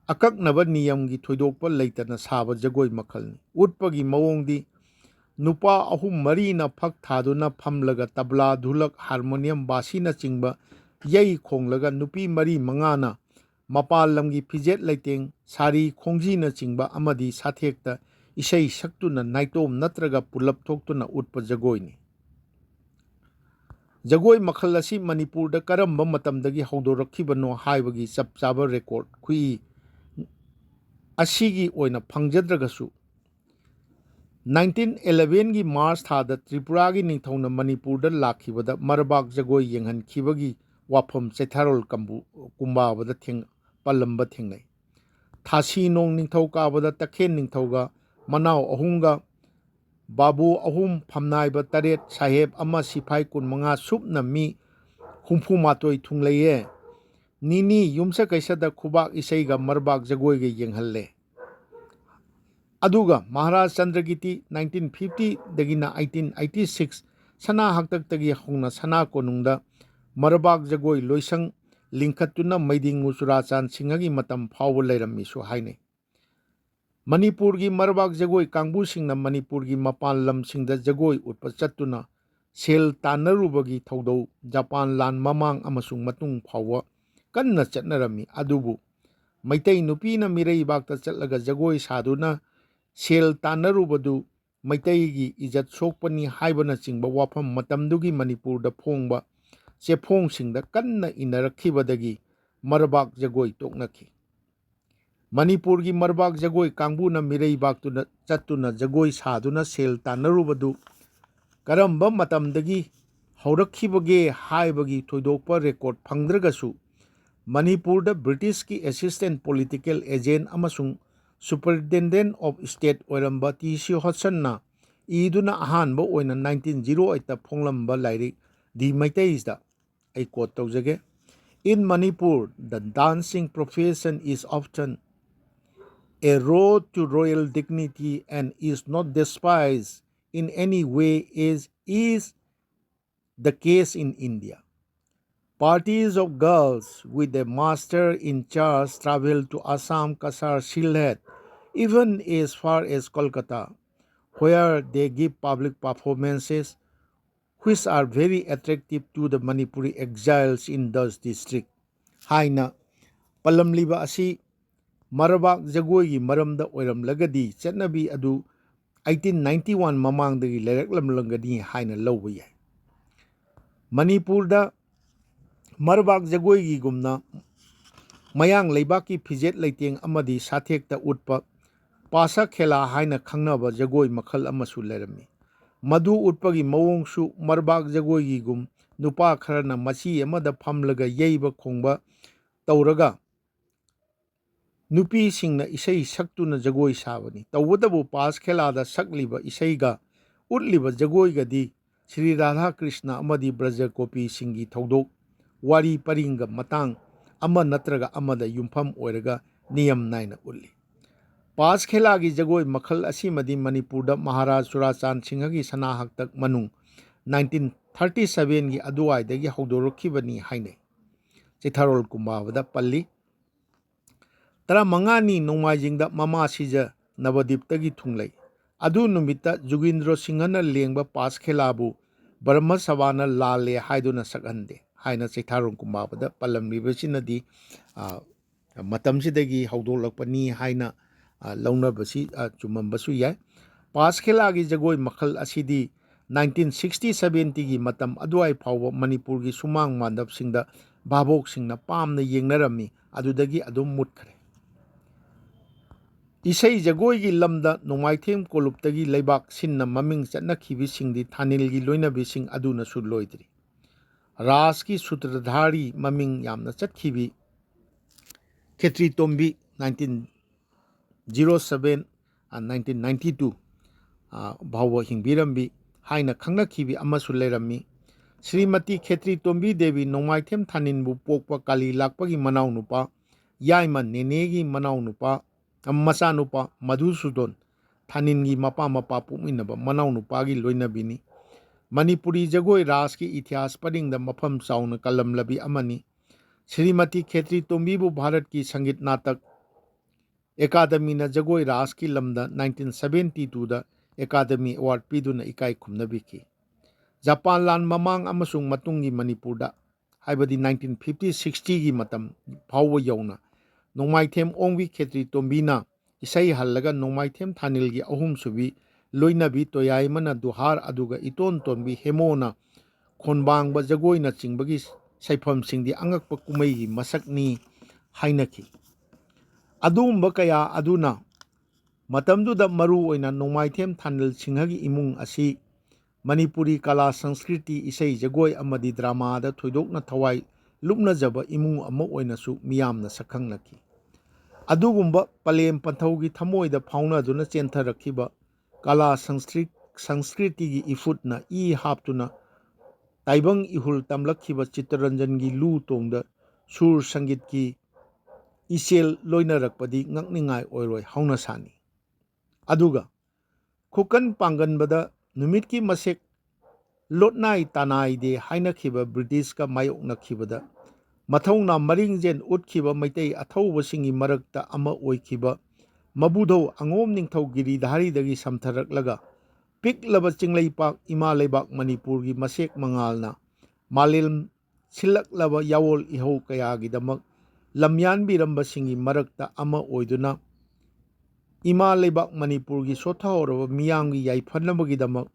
ꯑꯀꯛꯅꯕ ꯅꯤꯌꯝꯒꯤ ꯊꯣꯏꯗꯣꯛꯄ ꯂꯩꯇꯅ ꯁꯥꯕ ꯖꯒꯣꯏ ꯃꯈꯜꯅꯤ ꯎꯠꯄꯒꯤ ꯃꯑꯣꯡꯗꯤ ꯅꯨꯄꯥ 3-4ꯅ ꯐꯛ ꯊꯥꯗꯨꯅ ꯐꯝꯂꯒ ꯇꯕ꯭ꯂꯥ ꯙꯨꯂꯛ ꯍꯥꯔꯃꯣꯅꯤꯌꯝ ꯕꯥꯁꯤꯅꯆꯤꯡꯕ ꯌꯩ ꯈꯣꯡꯂꯒ ꯅꯨꯄꯤ 4-5ꯅ ꯃꯄꯥꯟ ꯂꯝꯒꯤ ꯐꯤꯖꯦꯠ ꯂꯩꯇꯦꯡ ꯁꯥꯔꯤ ꯈꯣꯡꯖꯤꯅꯆꯤꯡꯕ ꯑꯃꯗꯤ ꯁꯥꯊꯦꯛꯇ ꯏꯁꯩ ꯁꯛꯇꯨꯅ ꯅꯥꯏꯇꯣꯝ ꯅꯠꯇ꯭ꯔꯒ ꯄꯨꯜꯂꯞ ꯊꯣꯛꯇꯨꯅ ꯎꯠꯄ ꯖꯒꯣꯏꯅꯤ ꯖꯒꯣꯏ ꯃꯈꯜ ꯑꯁꯤ ꯃꯅꯤꯄꯨꯔꯗ ꯀꯔꯝꯕ ꯃꯇꯝꯗꯒꯤ ꯍꯧꯗꯣꯔꯛꯈꯤꯕꯅꯣ ꯍꯥꯏꯕꯒꯤ ꯆꯞ ꯆꯥꯕ ꯔꯦꯀꯣꯔꯗ ꯈꯨꯏ ꯑꯁꯤꯒꯤ ꯑꯣꯏꯅ ꯐꯪꯖꯗ꯭ꯔꯒꯁꯨ 1911ꯒꯤ ꯃꯥꯔꯆ ꯊꯥꯗ ꯇ꯭ꯔꯤꯄꯨꯔꯥꯒꯤ ꯅꯤꯡꯊꯧꯅ ꯃꯅꯤꯄꯨꯔꯗ ꯂꯥꯛꯈꯤꯕꯗ ꯃꯔꯕꯥꯛ ꯖꯒꯣꯏ ꯌꯦꯡꯍꯟꯈꯤꯕꯒꯤ ꯋꯥꯐꯝ ꯆꯩꯊꯥꯔꯣꯜ ꯀꯨꯝꯕꯥꯕꯗ ꯄꯜꯂꯝꯕ ꯊꯦꯡꯅꯩ ꯊꯥꯁꯤꯅꯣꯡ ꯅꯤꯡꯊꯧꯀꯥꯕꯗ ꯇꯈꯦꯜ ꯅꯤꯡꯊꯧꯒ ꯃꯅꯥꯎ 3ꯒ ꯕꯥꯕꯨ 3 ꯐꯝꯅꯥꯏꯕ 8 ꯁꯥꯍꯦꯕ 1 ꯁꯤꯐꯥꯏ 15 ꯁꯨꯞꯅ ꯃꯤ 68 ꯊꯨꯡꯂꯩꯌꯦ ꯅꯤꯅꯤ ꯌꯨꯝꯁꯀꯩꯁꯗ ꯈꯨꯕꯥꯛ ꯏꯁꯩꯒ ꯃꯔꯕꯥꯛ ꯖꯒꯣꯏꯒ ꯌꯦꯡꯍꯜꯂꯦ ꯑꯗꯨꯒ ꯃꯍꯥꯔꯥꯖ ꯆꯟꯗ꯭ꯔꯒꯤꯇꯤ 1950ꯗꯒꯤꯅ 1886 ꯁꯅꯥ ꯍꯥꯛꯇꯛꯇꯒꯤ ꯍꯧꯅ ꯁꯅꯥ ꯀꯣꯅꯨꯡꯗ ꯃꯔꯕꯥꯛ ꯖꯒꯣꯏ ꯂꯣꯏꯁꯪ ꯂꯤꯡꯈꯠꯇꯨꯅ ꯃꯩꯗꯤꯡꯉꯨ ꯆꯨꯔꯥꯆꯥꯟ ꯁꯤꯡꯍꯒꯤ ꯃꯇꯝ ꯐꯥꯎꯕ ꯂꯩꯔꯝꯃꯤꯁꯨ ꯍꯥꯏꯅꯩ ꯃꯅꯤꯄꯨꯔꯒꯤ ꯃꯔꯕꯥꯛ ꯖꯒꯣꯏ ꯀꯥꯡꯕꯨꯁꯤꯡꯅ ꯃꯅꯤꯄꯨꯔꯒꯤ ꯃꯄꯥꯟ ꯂꯝꯁꯤꯡꯗ ꯖꯒꯣꯏ ꯎꯠꯄ ꯆꯠꯇꯨꯅ ꯁꯦꯜ ꯇꯥꯟꯅꯔꯨꯕꯒꯤ ꯊꯧꯗꯧ ꯖꯄꯥꯟ ꯂꯥꯟ ꯃꯃꯥꯡ ꯑꯃꯁꯨꯡ ꯃꯇꯨꯡ ꯐꯥꯎꯕ ꯀꯟꯅ ꯆꯠꯅꯔꯝꯃꯤ ꯑꯗꯨꯕꯨ ꯃꯩꯇꯩ ꯅꯨꯄꯤꯅ ꯃꯤꯔꯩꯕꯥꯛꯇ ꯆꯠꯂꯒ ꯖꯒꯣꯏ ꯁꯥꯗꯨꯅ ꯁꯦꯜ ꯇꯥꯟꯅꯔꯨꯕꯗꯨ ꯃꯩꯇꯩꯒꯤ ꯏꯖꯠ ꯁꯣꯛꯄꯅꯤ ꯍꯥꯏꯕꯅꯆꯤꯡꯕ ꯋꯥꯐꯝ ꯃꯇꯝꯗꯨꯒꯤ ꯃꯅꯤꯄꯨꯔꯗ ꯐꯣꯡꯕ ꯆꯦꯐꯣꯡꯁꯤꯡꯗ ꯀꯟꯅ ꯏꯟꯅꯔꯛꯈꯤꯕꯗꯒꯤ ꯃꯔꯕꯥꯛ ꯖꯒꯣꯏ ꯇꯣꯛꯅꯈꯤ ꯃꯅꯤꯄꯨꯔꯒꯤ ꯃꯔꯕꯥꯛ ꯖꯒꯣꯏ ꯀꯥꯡꯕꯨꯅ ꯃꯤꯔꯩꯕꯥꯛꯇꯨꯅ ꯆꯠꯇꯨꯅ ꯖꯒꯣꯏ ꯁꯥꯗꯨꯅ ꯁꯦꯜ ꯇꯥꯟꯅꯔꯨꯕꯗꯨ ꯀꯔꯝꯕ ꯃꯇꯝꯗꯒꯤ ꯍꯧꯔꯛꯈꯤꯕꯒꯦ ꯍꯥꯏꯕꯒꯤ ꯊꯣꯏꯗꯣꯛꯄ ꯔꯦꯀꯣꯔꯗ ꯐꯪꯗ꯭ꯔꯒꯁꯨ ꯃꯅꯤꯄꯨꯔꯗ ꯕ꯭ꯔꯤꯇꯤꯁꯀꯤ ꯑꯦꯁꯤꯁꯇꯦꯟꯠ ꯄꯣꯂꯤꯇꯤꯀꯦꯜ ꯑꯦꯖꯦꯟꯠ ꯑꯃꯁꯨꯡ ꯁꯨꯄꯔꯤꯟꯇꯦꯟꯗꯦꯟꯠ ꯑꯣꯐ ꯁ꯭ꯇꯦꯠ ꯑꯣꯏꯔꯝꯕ ꯇꯤ.ꯁꯤ. ꯍꯣꯗꯁꯟꯅ ꯏꯗꯨꯅ ꯑꯍꯥꯟꯕ ꯑꯣꯏꯅ 1908ꯗ ꯐꯣꯡꯂꯝꯕ ꯂꯥꯏꯔꯤꯛ ꯗꯤ ꯃꯩꯇꯩꯁꯗ ꯑꯩ ꯀꯣꯠ ꯇꯧꯖꯒꯦ In Manipur, the dancing profession is often a road to royal dignity and is not despised in any way as is the case in India. Parties of girls with a master in charge travel to Assam, Kasar, Sylhet, even as far as Kolkata, where they give public performances which are very attractive to the Manipuri exiles in those districts. Haina palamliba asi Marabak Jagoyi maramda oiramlagadi chatnabi adu 1891 mamangdagi leraklamlangadi haina lawba yai. Manipurda Marabak Jagoyi gumna mayang leibaki fijet leiteng amadi sathekta utpa pasa khela haina khangnaba jagoi makhal amasu lerami. Madu utpagi mawongsu Marbak Jagoyi gum nupa kharana machi amada phamlaga yeiba khongba tawraga nupi singna isai saktuna jagoi sabani tawadabu pas khelada sakliba isaiga utliba jagoi gadi Sri Radha Krishna amadi Braja Gopi singi thodok wari paringa matang ama natraga amada yumpham oiraga niyam naina ulli. Pas khelagi jagoi makhal asimadi Manipurda Maharaj Surachan Singhagi sanahaktak manung 1937 gi aduwaidagi hawdorokibani hainai. Chitharol kumbabada palli Tara mangani nongmaijingda mama sija Navadiptagi thunglai. Adu numita Jugindra Singhana lengba pas khelabu Brahma Savana lale haiduna sakhande. Haina Chitharol kumbabada palamlibasinadi matamsidagi hawdolakpani haina launabasi chumambasu yai. Pas khelagi jagoi makhal asidi 1960-70 gi matam aduai phawba Manipur gi sumang mandap singda babok singna pamna yengnarami adudagi adum mutkhare. Isai jagoi gi lamda Nongmaithem koluptagi leibak sinna maming chatnakhibi singdi Thanil gi loinabi sing aduna su loidri. Ras ki sutradhari maming yamna chatkhibi Khetri Tombi 1907 and 1992 bhawwa hingbirambi haina khangnakhibi amasu lerami. Srimati Khetri Tombi Devi Nongmaithem Thaninbu pokpa kali lakpagi manau nupa yaima nenegi manau nupa macha nupa Madhusudon Thaningi mapa pukminaba manau nupagi loinabini. Manipuri jagoi ras ki ithiyas paringda mafam chauna kalamlabi amani. Srimati Khetri Tombi bu Bharat ki Sangeet Natak Academy na jagoi ras ki lamda 1972 da Academy Award piduna ikai khumnabiki. Japan lan mamang amasung matungi Manipurda haibadi 1950-60 gi matam phawwa yauna Nongmaithem Ongwi Khetri Tombina isai hallaga Nongmaithem Thanil gi ahum subi loinabi toyaimana duhar aduga iton tonbi hemona khonbangba jagoina chingbagi saifam singdi angakpa kumai gi masakni hainaki. Adumba kaya aduna matamduda maru oina Nongmaithem Thanil Singhagi imung asi Manipuri Kala Sanskriti isai jagoi amadi drama da thoidokna thawai lupnajaba imung ama oinasu miyamna sakhangnaki. Adugumba palem panthaugi thamoida phaunaduna chentharakhiba Kala Sanskriti gi ifutna haptuna taibang ihul tamlakhiba Chittaranjan gi lu tongda sur sangit ki isel loinarakpadi ngakningai oiroi hauna sani. Aduga Khukan panganbada numitki masek lotnai tanai de hainakhiba British ka mayoknakhibada mathongna maringjen utkhiba maitai athaubasingi marakta ama oikhiba Mabudho Angom Ningthau Giridhari dagi samtharaklaga piklaba chingleipak ima leibak Manipur gi masek mangalna malil silaklaba yawol ihau kayagidamak lamyan birambasingi marakta ama oiduna ima leibak Manipur gi sothaoraba miyamgi yaifannabagidama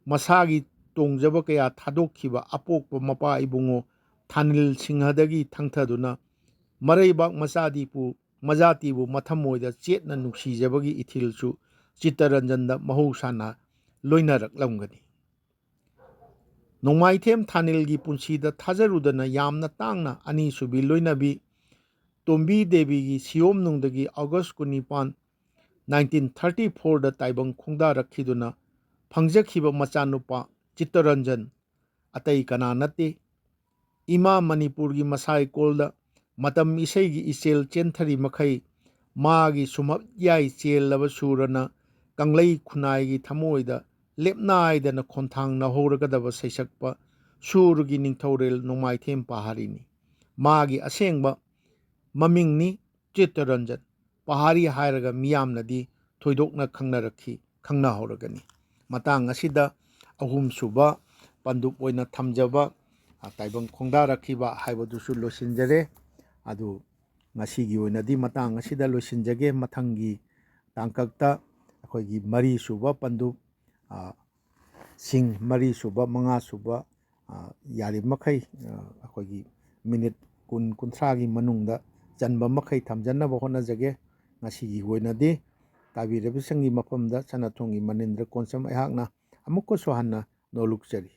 masagi tongjaba kaya thadokhiba apokpa mapa ibungo Thanil Singhadagi thangthaduna maraibak majatibu mathamoida chetna nuksijabagi ithilsu Chittaranjanda mahosana loinaraklamgani. Nongmaithem Thanil gi punsida thajarudana yamna tangna ani subi loinabi Tombi Devi gi Siom nungdagi August 19 1934 da taibang khongda rakhiduna phangjakhiba machanupa Chittaranjan atai kana nate ꯏꯃꯥ ꯃꯅꯤꯄꯨꯔꯒꯤ ꯃꯁꯥꯏꯀꯣꯜꯗ ꯃꯇꯝ ꯏꯁꯩꯒꯤ ꯏꯆꯦꯜ ꯆꯦꯟꯊꯔꯤ ꯃꯈꯩ ꯃꯥꯒꯤ ꯁꯨꯝꯍꯠꯌꯥꯏ ꯆꯦꯜꯂꯕ ꯁꯨꯔꯅ ꯀꯪꯂꯩ ꯈꯨꯟꯅꯥꯏꯒꯤ ꯊꯃꯣꯏꯗ ꯂꯦꯞꯅꯥꯏꯗꯅ ꯈꯣꯟꯊꯥꯡ ꯅꯧꯍꯧꯔꯒꯗꯕ ꯁꯩꯁꯛꯄ ꯁꯨꯔꯒꯤ ꯅꯤꯡꯊꯧꯔꯦꯜ ꯅꯣꯡꯃꯥꯏꯊꯦꯝ ꯄꯍꯥꯔꯤꯅꯤ꯫ ꯃꯥꯒꯤ ꯑꯁꯦꯡꯕ ꯃꯃꯤꯡꯅꯤ ꯆꯤꯠꯇꯔꯟꯖꯟ ꯄꯍꯥꯔꯤ ꯍꯥꯏꯔꯒ ꯃꯤꯌꯥꯝꯅꯗꯤ ꯊꯣꯏꯗꯣꯛꯅ ꯈꯪꯅꯍꯧꯔꯒꯅꯤ꯫ ꯃꯇꯥꯡ ꯑꯁꯤꯗ ꯑꯍꯨꯝꯁꯨꯕ ꯄꯟꯗꯨꯞ ꯑꯣꯏꯅ ꯊꯝꯖꯕ ꯇꯥꯏꯕꯪ ꯈꯣꯡꯗꯥꯔꯛꯈꯤꯕ ꯍꯥꯏꯕꯗꯨꯁꯨ ꯂꯣꯏꯁꯤꯟꯖꯔꯦ꯫ ꯑꯗꯨ ꯉꯁꯤꯒꯤ ꯑꯣꯏꯅꯗꯤ ꯃꯇꯥꯡ ꯑꯁꯤꯗ ꯂꯣꯏꯁꯤꯟꯖꯒꯦ꯫ ꯃꯊꯪꯒꯤ ꯇꯥꯡꯀꯛꯇ ꯑꯩꯈꯣꯏꯒꯤ ꯃꯔꯤꯁꯨꯕ ꯄꯟꯗꯨꯞ ꯁꯤꯡ ꯃꯔꯤꯁꯨꯕ ꯃꯉꯥꯁꯨꯕ ꯌꯥꯔꯤꯕꯃꯈꯩ ꯑꯩꯈꯣꯏꯒꯤ ꯃꯤꯅꯤꯠ 20-30ꯒꯤ ꯃꯅꯨꯡꯗ ꯆꯟꯕ ꯃꯈꯩ ꯊꯝꯖꯅꯕ ꯍꯣꯠꯅꯖꯒꯦ꯫ ꯉꯁꯤꯒꯤ ꯑꯣꯏꯅꯗꯤ ꯇꯥꯕꯤꯔꯤꯕꯁꯤꯡꯒꯤ ꯃꯐꯝꯗ ꯁꯅꯥꯊꯣꯡꯒꯤ ꯃꯅꯤꯟꯗ꯭ꯔ ꯀꯣꯟꯁꯝ ꯑꯩꯍꯥꯛꯅ ꯑꯃꯨꯛꯀꯁꯨ ꯍꯟꯅ ꯅꯣꯜꯂꯨꯛꯆꯔꯤ꯫